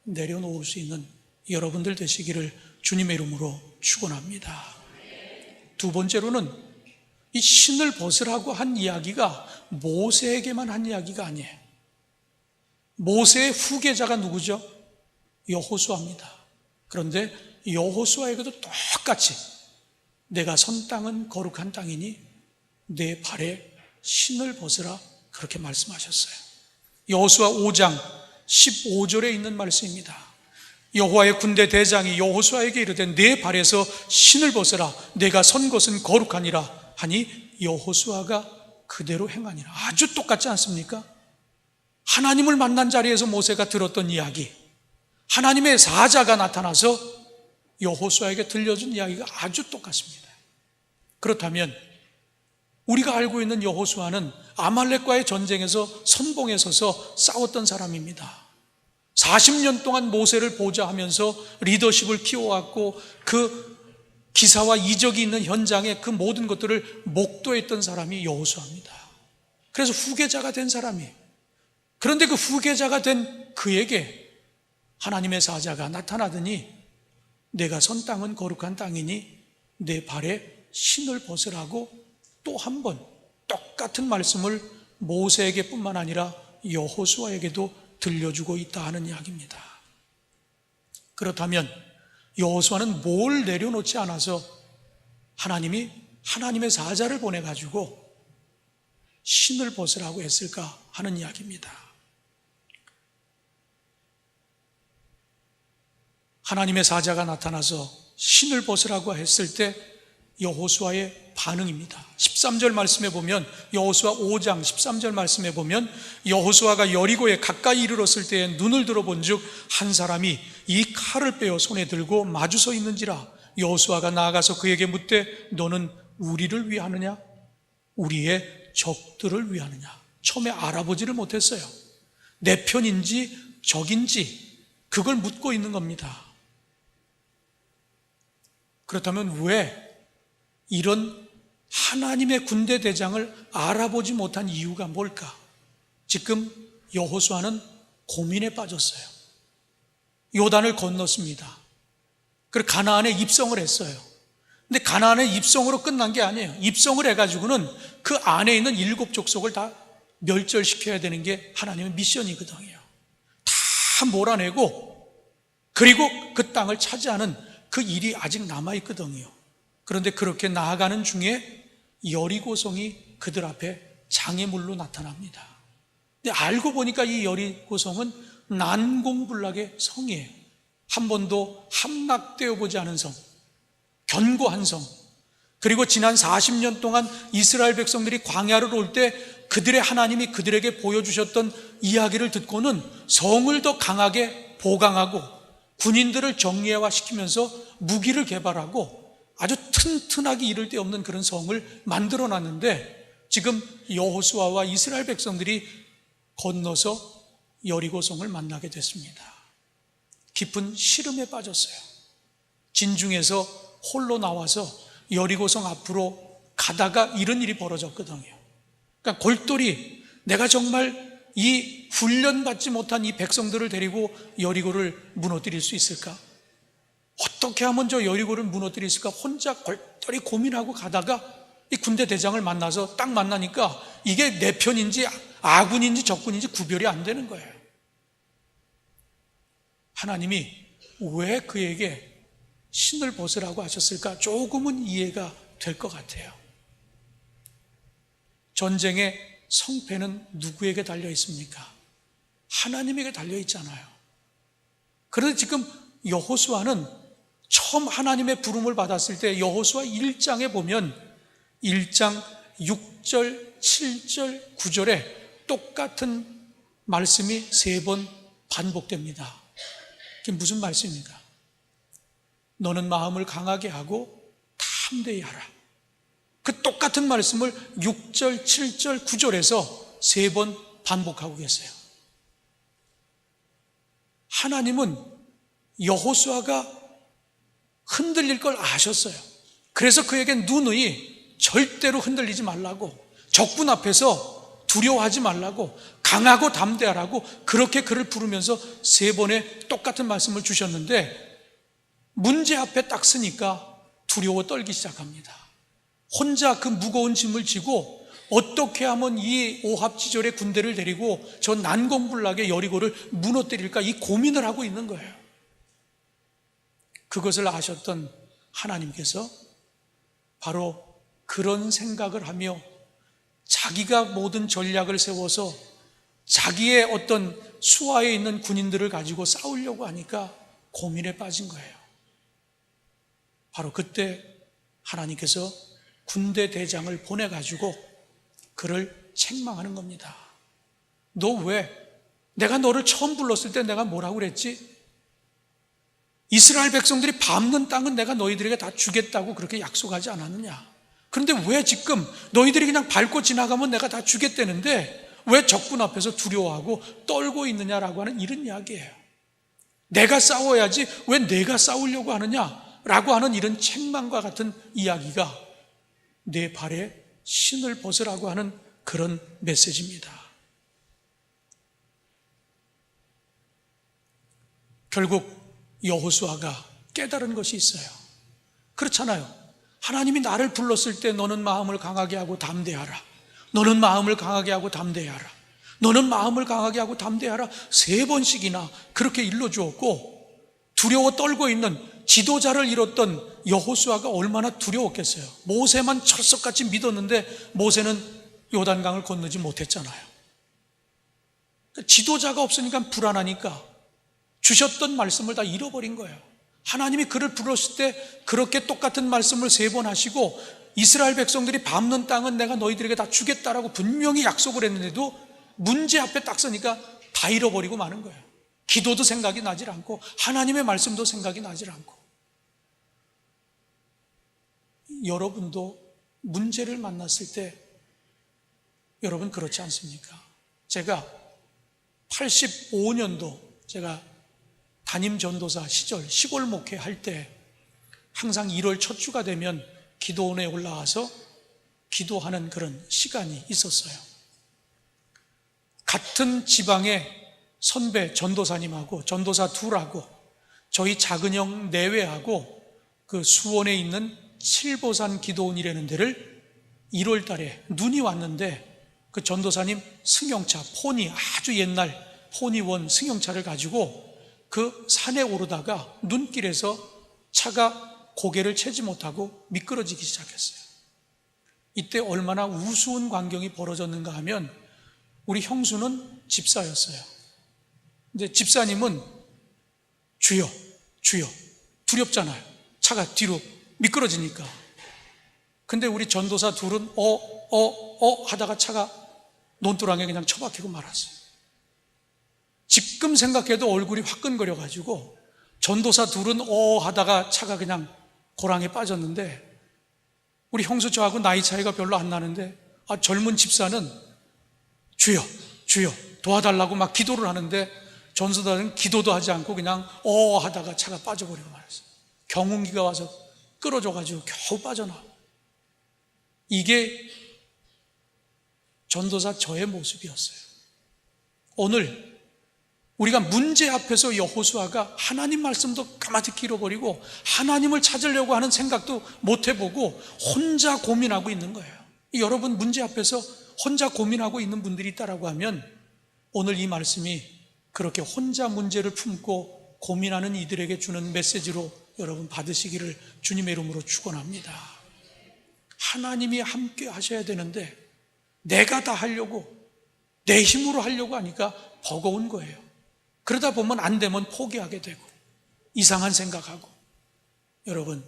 내려놓을 수 있는 여러분들 되시기를 주님의 이름으로 축원합니다. 두 번째로는 이 신을 벗으라고 한 이야기가 모세에게만 한 이야기가 아니에요. 모세의 후계자가 누구죠? 여호수아입니다. 그런데 여호수아에게도 똑같이 내가 선 땅은 거룩한 땅이니 내 발에 신을 벗으라 그렇게 말씀하셨어요. 여호수아 5장 15절에 있는 말씀입니다. 여호와의 군대 대장이 여호수아에게 이르되 내 발에서 신을 벗으라 내가 선 곳은 거룩하니라 하니 여호수아가 그대로 행하니라. 아주 똑같지 않습니까? 하나님을 만난 자리에서 모세가 들었던 이야기, 하나님의 사자가 나타나서 여호수아에게 들려준 이야기가 아주 똑같습니다. 그렇다면 우리가 알고 있는 여호수아는 아말렉과의 전쟁에서 선봉에 서서 싸웠던 사람입니다. 40년 동안 모세를 보좌하면서 리더십을 키워왔고 그 기사와 이적이 있는 현장에 그 모든 것들을 목도했던 사람이 여호수아입니다. 그래서 후계자가 된 사람이에요. 그런데 그 후계자가 된 그에게 하나님의 사자가 나타나더니 내가 선 땅은 거룩한 땅이니 내 발에 신을 벗으라고 또 한 번 똑같은 말씀을 모세에게 뿐만 아니라 여호수아에게도 들려주고 있다 하는 이야기입니다. 그렇다면 여호수아는 뭘 내려놓지 않아서 하나님이 하나님의 사자를 보내가지고 신을 벗으라고 했을까 하는 이야기입니다. 하나님의 사자가 나타나서 신을 벗으라고 했을 때 여호수아의 반응입니다. 13절 말씀에 보면, 여호수아 5장 13절 말씀에 보면 여호수아가 여리고에 가까이 이르렀을 때에 눈을 들어본 즉 한 사람이 이 칼을 빼어 손에 들고 마주서 있는지라. 여호수아가 나아가서 그에게 묻되 너는 우리를 위하느냐 우리의 적들을 위하느냐. 처음에 알아보지를 못했어요. 내 편인지 적인지 그걸 묻고 있는 겁니다. 그렇다면 왜 이런 하나님의 군대 대장을 알아보지 못한 이유가 뭘까? 지금 여호수아는 고민에 빠졌어요. 요단을 건넜습니다. 그리고 가나안에 입성을 했어요. 근데 가나안의 입성으로 끝난 게 아니에요. 입성을 해가지고는 그 안에 있는 7 족속을 다 멸절시켜야 되는 게 하나님의 미션이거든요. 다 몰아내고 그리고 그 땅을 차지하는 그 일이 아직 남아있거든요. 그런데 그렇게 나아가는 중에 여리고성이 그들 앞에 장애물로 나타납니다. 근데 알고 보니까 이 여리고성은 난공불락의 성이에요. 한 번도 함락되어 보지 않은 성, 견고한 성. 그리고 지난 40년 동안 이스라엘 백성들이 광야를 올 때 그들의 하나님이 그들에게 보여주셨던 이야기를 듣고는 성을 더 강하게 보강하고 군인들을 정예화시키면서 무기를 개발하고 아주 튼튼하게 이를 데 없는 그런 성을 만들어놨는데 지금 여호수아와 이스라엘 백성들이 건너서 여리고성을 만나게 됐습니다. 깊은 시름에 빠졌어요. 진중에서 홀로 나와서 여리고성 앞으로 가다가 이런 일이 벌어졌거든요. 그러니까 골똘히 내가 정말 이 훈련받지 못한 이 백성들을 데리고 여리고를 무너뜨릴 수 있을까? 어떻게 하면 저 여리고를 무너뜨릴 수 있을까? 혼자 골똘히 고민하고 가다가 이 군대 대장을 만나서 딱 만나니까 이게 내 편인지 아군인지 적군인지 구별이 안 되는 거예요. 하나님이 왜 그에게 신을 벗으라고 하셨을까? 조금은 이해가 될 것 같아요. 전쟁의 성패는 누구에게 달려 있습니까? 하나님에게 달려 있잖아요. 그런데 지금 여호수아는 처음 하나님의 부름을 받았을 때 여호수아 1장에 보면 1장 6절, 7절, 9절에 똑같은 말씀이 3번 반복됩니다. 그게 무슨 말씀입니까? 너는 마음을 강하게 하고 담대히 하라. 그 똑같은 말씀을 6절, 7절, 9절에서 3번 반복하고 계세요. 하나님은 여호수아가 흔들릴 걸 아셨어요. 그래서 그에게 누누이 절대로 흔들리지 말라고, 적군 앞에서 두려워하지 말라고, 강하고 담대하라고 그렇게 그를 부르면서 3번의 똑같은 말씀을 주셨는데 문제 앞에 딱 서니까 두려워 떨기 시작합니다. 혼자 그 무거운 짐을 지고 어떻게 하면 이 오합지졸의 군대를 데리고 저 난공불락의 여리고를 무너뜨릴까 이 고민을 하고 있는 거예요. 그것을 아셨던 하나님께서 바로 그런 생각을 하며 자기가 모든 전략을 세워서 자기의 어떤 수하에 있는 군인들을 가지고 싸우려고 하니까 고민에 빠진 거예요. 바로 그때 하나님께서 군대 대장을 보내가지고 그를 책망하는 겁니다. 너 왜? 내가 너를 처음 불렀을 때 내가 뭐라고 그랬지? 이스라엘 백성들이 밟는 땅은 내가 너희들에게 다 주겠다고 그렇게 약속하지 않았느냐? 그런데 왜 지금 너희들이 그냥 밟고 지나가면 내가 다 주겠다는데 왜 적군 앞에서 두려워하고 떨고 있느냐라고 하는 이런 이야기예요. 내가 싸워야지 왜 내가 싸우려고 하느냐라고 하는 이런 책망과 같은 이야기가 내 발에 신을 벗으라고 하는 그런 메시지입니다. 결국 여호수아가 깨달은 것이 있어요. 그렇잖아요. 하나님이 나를 불렀을 때 너는 마음을 강하게 하고 담대하라. 너는 마음을 강하게 하고 담대하라. 너는 마음을 강하게 하고 담대하라. 3번씩이나 그렇게 일러주었고, 두려워 떨고 있는 지도자를 잃었던 여호수아가 얼마나 두려웠겠어요. 모세만 철석같이 믿었는데 모세는 요단강을 건너지 못했잖아요. 지도자가 없으니까 불안하니까 주셨던 말씀을 다 잃어버린 거예요. 하나님이 그를 불렀을 때 그렇게 똑같은 말씀을 3번 하시고 이스라엘 백성들이 밟는 땅은 내가 너희들에게 다 주겠다라고 분명히 약속을 했는데도 문제 앞에 딱 서니까 다 잃어버리고 마는 거예요. 기도도 생각이 나질 않고 하나님의 말씀도 생각이 나질 않고. 여러분도 문제를 만났을 때 여러분 그렇지 않습니까? 제가 85년도 제가 담임 전도사 시절 시골 목회할 때 항상 1월 첫 주가 되면 기도원에 올라와서 기도하는 그런 시간이 있었어요. 같은 지방의 선배 전도사님하고 전도사 둘하고 저희 작은형 내외하고 그 수원에 있는 칠보산 기도원이라는 데를 1월 달에 눈이 왔는데 그 전도사님 승용차 포니 아주 옛날 포니원 승용차를 가지고 그 산에 오르다가 눈길에서 차가 고개를 채지 못하고 미끄러지기 시작했어요. 이때 얼마나 우스운 광경이 벌어졌는가 하면 우리 형수는 집사였어요. 근데 집사님은 주여 두렵잖아요. 차가 뒤로 미끄러지니까. 근데 우리 전도사 둘은 하다가 차가 논두렁에 그냥 처박히고 말았어요. 지금 생각해도 얼굴이 화끈거려가지고 전도사 둘은 하다가 차가 그냥 고랑에 빠졌는데 우리 형수 저하고 나이 차이가 별로 안 나는데 젊은 집사는 주여 도와달라고 막 기도를 하는데 전도사는 기도도 하지 않고 그냥 하다가 차가 빠져버리고 말았어요. 경운기가 와서 끌어줘가지고 겨우 빠져나와. 이게 전도사 저의 모습이었어요. 오늘 우리가 문제 앞에서 여호수아가 하나님 말씀도 까마득히 잃어버리고 하나님을 찾으려고 하는 생각도 못 해보고 혼자 고민하고 있는 거예요. 여러분 문제 앞에서 혼자 고민하고 있는 분들이 있다라고 하면 오늘 이 말씀이 그렇게 혼자 문제를 품고 고민하는 이들에게 주는 메시지로 여러분 받으시기를 주님의 이름으로 축원합니다. 하나님이 함께 하셔야 되는데 내가 다 하려고 내 힘으로 하려고 하니까 버거운 거예요. 그러다 보면 안 되면 포기하게 되고 이상한 생각하고. 여러분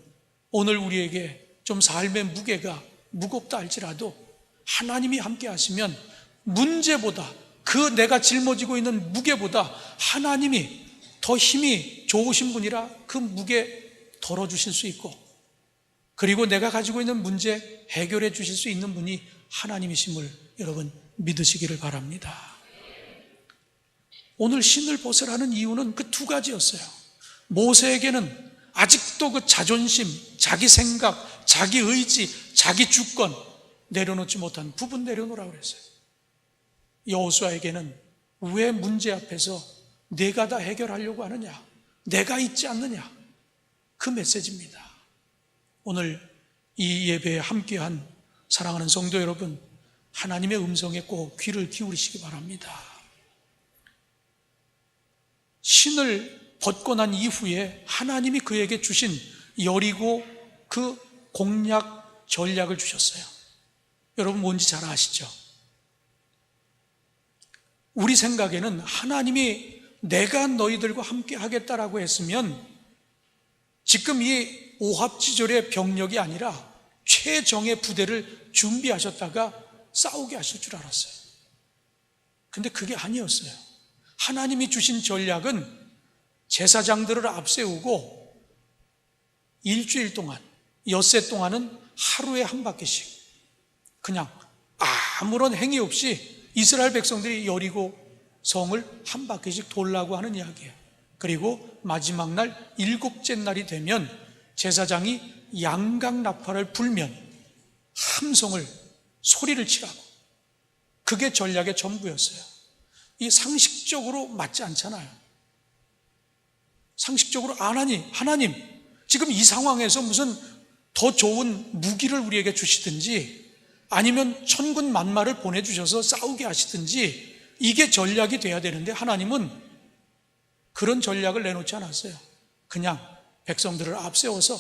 오늘 우리에게 좀 삶의 무게가 무겁다 할지라도 하나님이 함께 하시면 문제보다 그 내가 짊어지고 있는 무게보다 하나님이 더 힘이 좋으신 분이라 그 무게 덜어주실 수 있고 그리고 내가 가지고 있는 문제 해결해 주실 수 있는 분이 하나님이심을 여러분 믿으시기를 바랍니다. 오늘 신을 벗으라는 이유는 그 2가지였어요. 모세에게는 아직도 그 자존심, 자기 생각, 자기 의지, 자기 주권 내려놓지 못한 부분 내려놓으라고 그랬어요. 여호수아에게는 왜 문제 앞에서 내가 다 해결하려고 하느냐, 내가 있지 않느냐, 그 메시지입니다. 오늘 이 예배에 함께한 사랑하는 성도 여러분, 하나님의 음성에 꼭 귀를 기울이시기 바랍니다. 신을 벗고 난 이후에 하나님이 그에게 주신 여리고 그 공략 전략을 주셨어요. 여러분 뭔지 잘 아시죠? 우리 생각에는 하나님이 내가 너희들과 함께 하겠다라고 했으면 지금 이 오합지졸의 병력이 아니라 최정의 부대를 준비하셨다가 싸우게 하실 줄 알았어요. 근데 그게 아니었어요. 하나님이 주신 전략은 제사장들을 앞세우고 일주일 동안, 엿새 동안은 하루에 한 바퀴씩 그냥 아무런 행위 없이 이스라엘 백성들이 여리고 성을 한 바퀴씩 돌라고 하는 이야기예요. 그리고 마지막 날 일곱째 날이 되면 제사장이 양각 나팔을 불면 함성을 소리를 치라고. 그게 전략의 전부였어요. 이 상식적으로 맞지 않잖아요. 상식적으로 하나님 지금 이 상황에서 무슨 더 좋은 무기를 우리에게 주시든지 아니면 천군 만마를 보내주셔서 싸우게 하시든지 이게 전략이 돼야 되는데 하나님은 그런 전략을 내놓지 않았어요. 그냥 백성들을 앞세워서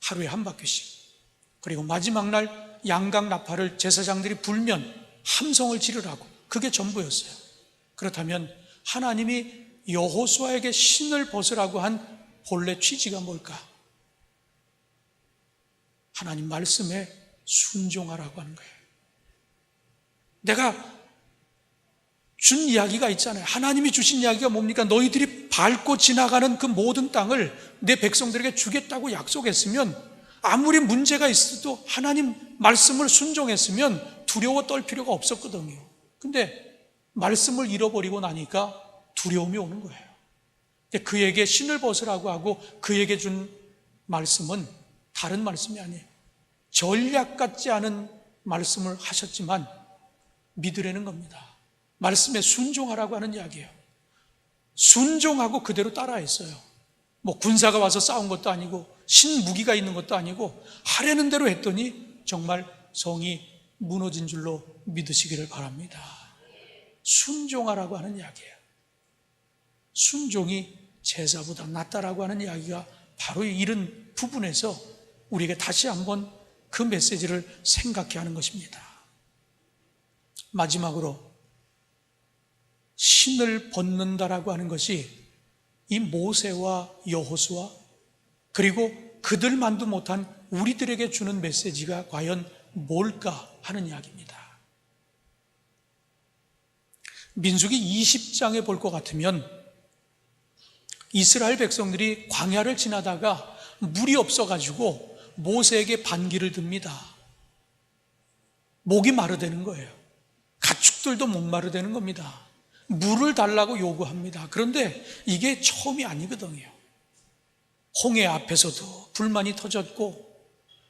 하루에 한 바퀴씩, 그리고 마지막 날 양각 나팔을 제사장들이 불면 함성을 지르라고. 그게 전부였어요. 그렇다면 하나님이 여호수아에게 신을 벗으라고 한 본래 취지가 뭘까? 하나님 말씀에 순종하라고 하는 거예요. 내가 준 이야기가 있잖아요. 하나님이 주신 이야기가 뭡니까? 너희들이 밟고 지나가는 그 모든 땅을 내 백성들에게 주겠다고 약속했으면 아무리 문제가 있어도 하나님 말씀을 순종했으면 두려워 떨 필요가 없었거든요. 근데 말씀을 잃어버리고 나니까 두려움이 오는 거예요. 그에게 신을 벗으라고 하고 그에게 준 말씀은 다른 말씀이 아니에요. 전략 같지 않은 말씀을 하셨지만 믿으라는 겁니다. 말씀에 순종하라고 하는 이야기예요. 순종하고 그대로 따라했어요. 뭐 군사가 와서 싸운 것도 아니고 신무기가 있는 것도 아니고 하려는 대로 했더니 정말 성이 무너진 줄로 믿으시기를 바랍니다. 순종하라고 하는 이야기예요. 순종이 제사보다 낫다라고 하는 이야기가 바로 이런 부분에서 우리에게 다시 한번 그 메시지를 생각해 하는 것입니다. 마지막으로 신을 벗는다라고 하는 것이 이 모세와 여호수아 그리고 그들만도 못한 우리들에게 주는 메시지가 과연 뭘까 하는 이야기입니다. 민수기 20장에 볼 것 같으면 이스라엘 백성들이 광야를 지나다가 물이 없어가지고 모세에게 반기를 듭니다. 목이 마르다는 거예요. 가축들도 목마르다는 겁니다. 물을 달라고 요구합니다. 그런데 이게 처음이 아니거든요. 홍해 앞에서도 불만이 터졌고,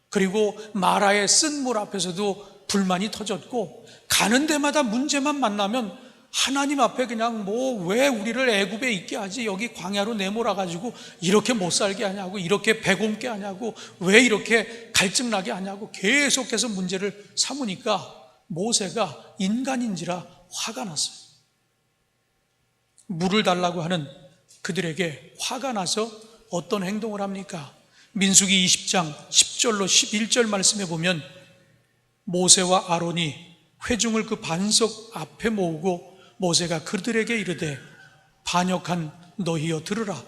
그리고 마라의 쓴 물 앞에서도 불만이 터졌고, 가는 데마다 문제만 만나면 하나님 앞에 그냥 왜 우리를 애굽에 있게 하지, 여기 광야로 내몰아 가지고 이렇게 못 살게 하냐고, 이렇게 배고프게 하냐고, 왜 이렇게 갈증나게 하냐고 계속해서 문제를 삼으니까 모세가 인간인지라 화가 났어요. 물을 달라고 하는 그들에게 화가 나서 어떤 행동을 합니까? 민수기 20장 10절로 11절 말씀에 보면 모세와 아론이 회중을 그 반석 앞에 모으고 모세가 그들에게 이르되 반역한 너희여 들으라.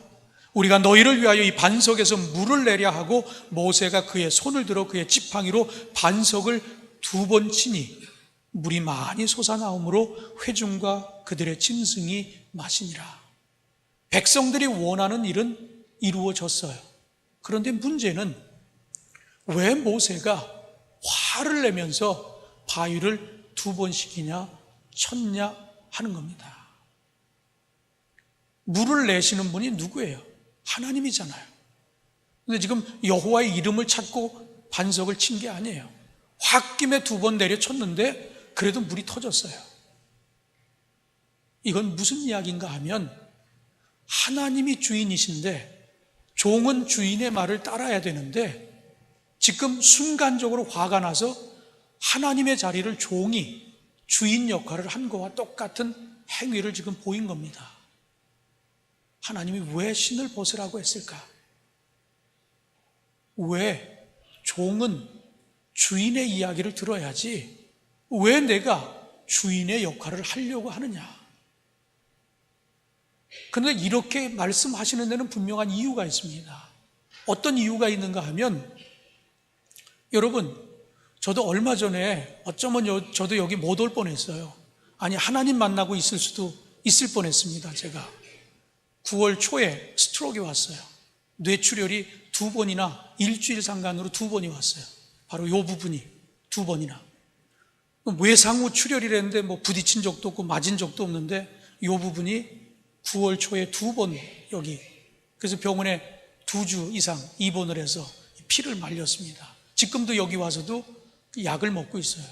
우리가 너희를 위하여 이 반석에서 물을 내려 하고 모세가 그의 손을 들어 그의 지팡이로 반석을 2번 치니 물이 많이 솟아나오므로 회중과 그들의 짐승이 마시니라. 백성들이 원하는 일은 이루어졌어요. 그런데 문제는 왜 모세가 화를 내면서 바위를 2번씩이나 쳤냐 하는 겁니다. 물을 내시는 분이 누구예요? 하나님이잖아요. 근데 지금 여호와의 이름을 찾고 반석을 친 게 아니에요. 홧김에 2번 내려쳤는데 그래도 물이 터졌어요. 이건 무슨 이야기인가 하면 하나님이 주인이신데 종은 주인의 말을 따라야 되는데 지금 순간적으로 화가 나서 하나님의 자리를 종이 주인 역할을 한 것과 똑같은 행위를 지금 보인 겁니다. 하나님이 왜 신을 벗으라고 했을까? 왜 종은 주인의 이야기를 들어야지 왜 내가 주인의 역할을 하려고 하느냐. 그런데 이렇게 말씀하시는 데는 분명한 이유가 있습니다. 어떤 이유가 있는가 하면, 여러분, 저도 얼마 전에 어쩌면 저도 여기 못 올 뻔했어요. 아니, 하나님 만나고 있을 뻔했습니다. 제가 9월 초에 스트로크가 왔어요. 뇌출혈이 2번이나 일주일 상간으로 2번이 왔어요. 바로 이 부분이 2번이나. 외상후 출혈이랬는데 뭐 부딪힌 적도 없고 맞은 적도 없는데 이 부분이 9월 초에 2번 여기. 그래서 병원에 2주 이상 입원을 해서 피를 말렸습니다. 지금도 여기 와서도 약을 먹고 있어요.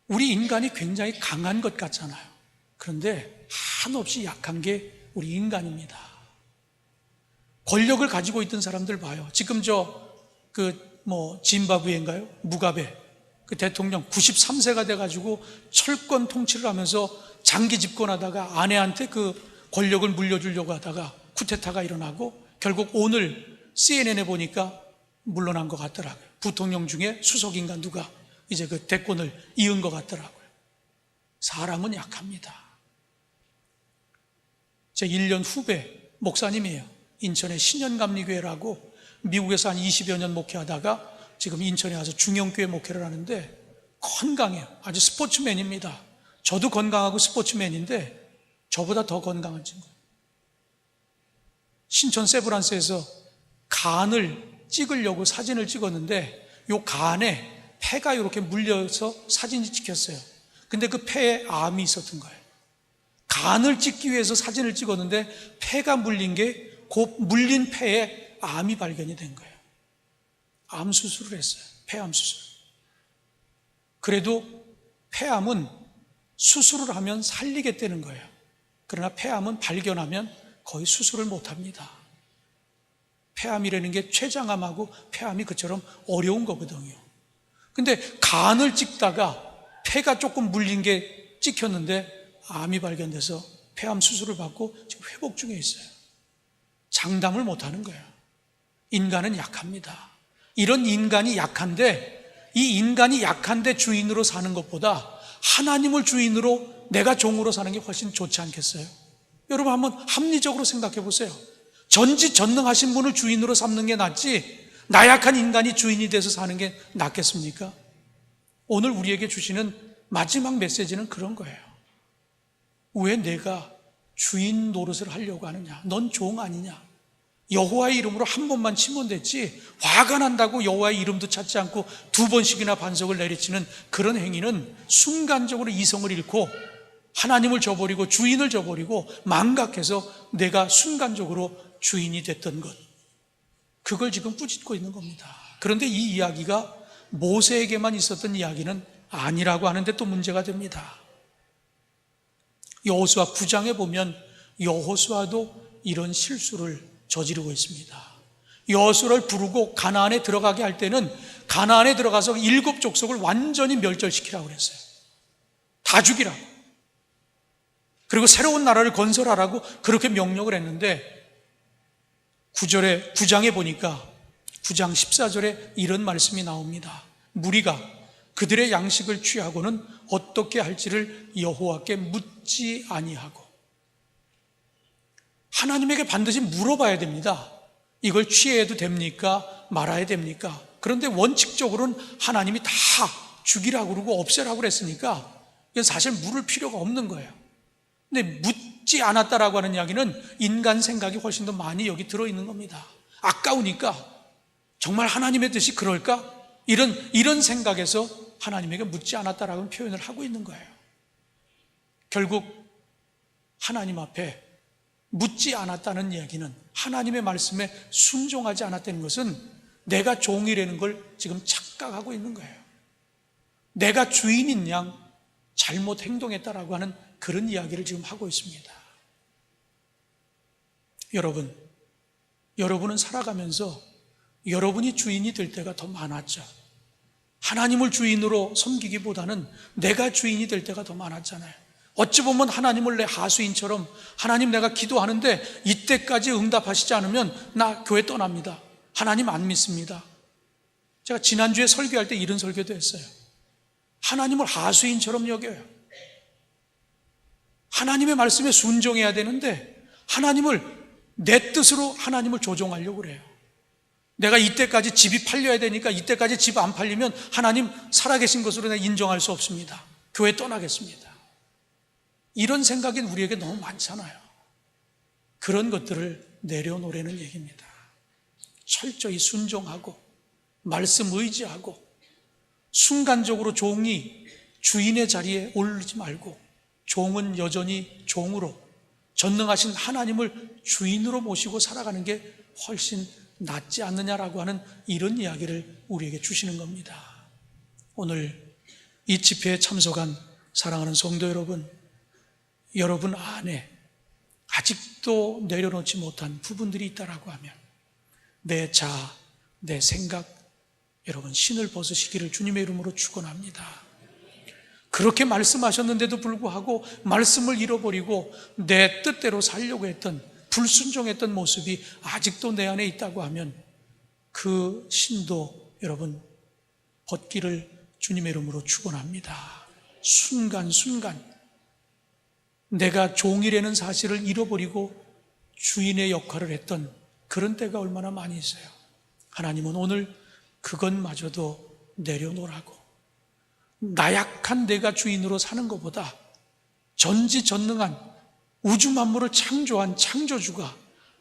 우리 인간이 굉장히 강한 것 같잖아요. 그런데 한없이 약한 게 우리 인간입니다. 권력을 가지고 있던 사람들 봐요. 지금 짐바브웨인가요? 무가베 그 대통령 93세가 돼가지고 철권 통치를 하면서 장기 집권하다가 아내한테 그 권력을 물려주려고 하다가 쿠데타가 일어나고 결국 오늘 CNN에 보니까 물러난 것 같더라고요. 부통령 중에 수석인가 누가 이제 그 대권을 이은 것 같더라고요. 사람은 약합니다. 제 1년 후배 목사님이에요. 인천의 신현감리교회라고 미국에서 한 20여 년 목회하다가 지금 인천에 와서 중형교회 목회를 하는데 건강해요. 아주 스포츠맨입니다. 저도 건강하고 스포츠맨인데 저보다 더 건강한 친구. 신천 세브란스에서 간을 찍으려고 사진을 찍었는데 요 간에 폐가 이렇게 물려서 사진이 찍혔어요. 근데 그 폐에 암이 있었던 거예요. 간을 찍기 위해서 사진을 찍었는데 폐가 물린 게 그 물린 폐에 암이 발견이 된 거예요. 암 수술을 했어요. 폐암 수술. 그래도 폐암은 수술을 하면 살리겠다는 거예요. 그러나 폐암은 발견하면 거의 수술을 못합니다. 폐암이라는 게 췌장암하고 폐암이 그처럼 어려운 거거든요. 근데 간을 찍다가 폐가 조금 물린 게 찍혔는데 암이 발견돼서 폐암 수술을 받고 지금 회복 중에 있어요. 장담을 못하는 거예요. 인간은 약합니다. 이런 인간이 약한데, 이 인간이 약한데 주인으로 사는 것보다 하나님을 주인으로 내가 종으로 사는 게 훨씬 좋지 않겠어요? 여러분 한번 합리적으로 생각해 보세요. 전지전능하신 분을 주인으로 삼는 게 낫지 나약한 인간이 주인이 돼서 사는 게 낫겠습니까? 오늘 우리에게 주시는 마지막 메시지는 그런 거예요. 왜 내가 주인 노릇을 하려고 하느냐? 넌 종 아니냐? 여호와의 이름으로 한 번만 치면 됐지 화가 난다고 여호와의 이름도 찾지 않고 2번씩이나 반석을 내리치는 그런 행위는 순간적으로 이성을 잃고 하나님을 저버리고 주인을 저버리고 망각해서 내가 순간적으로 주인이 됐던 것, 그걸 지금 꾸짖고 있는 겁니다. 그런데 이 이야기가 모세에게만 있었던 이야기는 아니라고 하는데 또 문제가 됩니다. 여호수아 9장에 보면 여호수아도 이런 실수를 저지르고 있습니다. 여호수아를 부르고 가나안에 들어가게 할 때는 가나안에 들어가서 7 족속을 완전히 멸절시키라고 그랬어요. 다 죽이라고. 그리고 새로운 나라를 건설하라고 그렇게 명령을 했는데 9장에 보니까 9장 14절에 이런 말씀이 나옵니다. 무리가 그들의 양식을 취하고는 어떻게 할지를 여호와께 묻지 아니하고. 하나님에게 반드시 물어봐야 됩니다. 이걸 취해도 됩니까? 말아야 됩니까? 그런데 원칙적으로는 하나님이 다 죽이라고 그러고 없애라고 그랬으니까 이건 사실 물을 필요가 없는 거예요. 근데 묻지 않았다라고 하는 이야기는 인간 생각이 훨씬 더 많이 여기 들어있는 겁니다. 아까우니까 정말 하나님의 뜻이 그럴까? 이런 생각에서 하나님에게 묻지 않았다라는 표현을 하고 있는 거예요. 결국 하나님 앞에 묻지 않았다는 이야기는 하나님의 말씀에 순종하지 않았다는 것은 내가 종이라는 걸 지금 착각하고 있는 거예요. 내가 주인인 양 잘못 행동했다라고 하는 그런 이야기를 지금 하고 있습니다. 여러분은 살아가면서 여러분이 주인이 될 때가 더 많았죠. 하나님을 주인으로 섬기기보다는 내가 주인이 될 때가 더 많았잖아요. 어찌 보면 하나님을 내 하수인처럼 하나님 내가 기도하는데 이때까지 응답하시지 않으면 나 교회 떠납니다. 하나님 안 믿습니다. 제가 지난주에 설교할 때 이런 설교도 했어요. 하나님을 하수인처럼 여겨요. 하나님의 말씀에 순종해야 되는데 하나님을 내 뜻으로 하나님을 조종하려고 그래요. 내가 이때까지 집이 팔려야 되니까 이때까지 집 안 팔리면 하나님 살아계신 것으로 내가 인정할 수 없습니다. 교회 떠나겠습니다. 이런 생각이 우리에게 너무 많잖아요. 그런 것들을 내려놓으라는 얘기입니다. 철저히 순종하고 말씀 의지하고 순간적으로 종이 주인의 자리에 오르지 말고 종은 여전히 종으로 전능하신 하나님을 주인으로 모시고 살아가는 게 훨씬 낫지 않느냐라고 하는 이런 이야기를 우리에게 주시는 겁니다. 오늘 이 집회에 참석한 사랑하는 성도 여러분, 여러분 안에 아직도 내려놓지 못한 부분들이 있다라고 하면 내 자아, 내 생각, 여러분 신을 벗으시기를 주님의 이름으로 축원합니다. 그렇게 말씀하셨는데도 불구하고 말씀을 잃어버리고 내 뜻대로 살려고 했던 불순종했던 모습이 아직도 내 안에 있다고 하면 그 신도 여러분 벗기를 주님의 이름으로 축원합니다. 순간순간 내가 종이라는 사실을 잃어버리고 주인의 역할을 했던 그런 때가 얼마나 많이 있어요. 하나님은 오늘 그것마저도 내려놓으라고, 나약한 내가 주인으로 사는 것보다 전지전능한 우주 만물을 창조한 창조주가,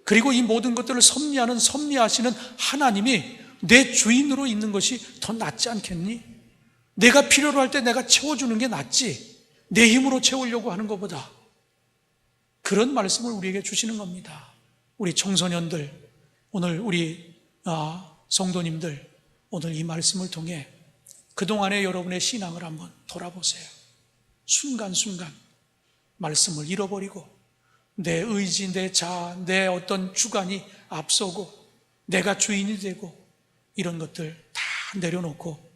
그리고 이 모든 것들을 섭리하시는 하나님이 내 주인으로 있는 것이 더 낫지 않겠니? 내가 필요로 할 때 내가 채워주는 게 낫지 내 힘으로 채우려고 하는 것보다. 그런 말씀을 우리에게 주시는 겁니다. 우리 청소년들, 오늘 우리 성도님들, 오늘 이 말씀을 통해 그동안의 여러분의 신앙을 한번 돌아보세요. 순간순간 말씀을 잃어버리고 내 의지, 내 자아, 내 어떤 주관이 앞서고 내가 주인이 되고 이런 것들 다 내려놓고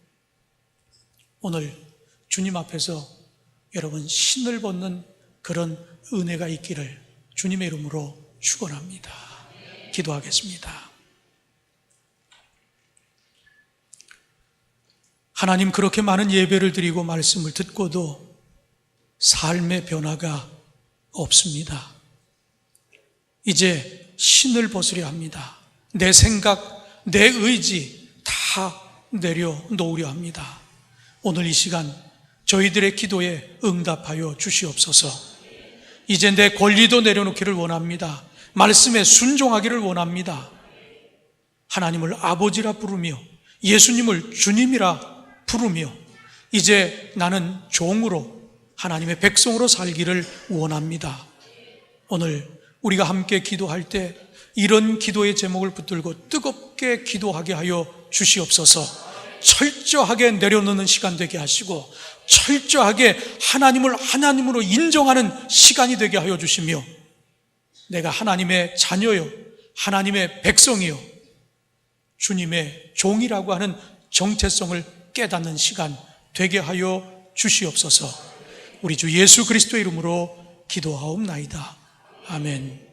오늘 주님 앞에서 여러분 신을 벗는 그런 은혜가 있기를 주님의 이름으로 축원합니다. 기도하겠습니다. 하나님, 그렇게 많은 예배를 드리고 말씀을 듣고도 삶의 변화가 없습니다. 이제 신을 벗으려 합니다. 내 생각, 내 의지 다 내려놓으려 합니다. 오늘 이 시간 저희들의 기도에 응답하여 주시옵소서. 이제 내 권리도 내려놓기를 원합니다. 말씀에 순종하기를 원합니다. 하나님을 아버지라 부르며 예수님을 주님이라 부르며 이제 나는 종으로 하나님의 백성으로 살기를 원합니다. 오늘 우리가 함께 기도할 때 이런 기도의 제목을 붙들고 뜨겁게 기도하게 하여 주시옵소서. 철저하게 내려놓는 시간 되게 하시고 철저하게 하나님을 하나님으로 인정하는 시간이 되게 하여 주시며 내가 하나님의 자녀요, 하나님의 백성이요, 주님의 종이라고 하는 정체성을 깨닫는 시간 되게 하여 주시옵소서. 우리 주 예수 그리스도의 이름으로 기도하옵나이다. 아멘.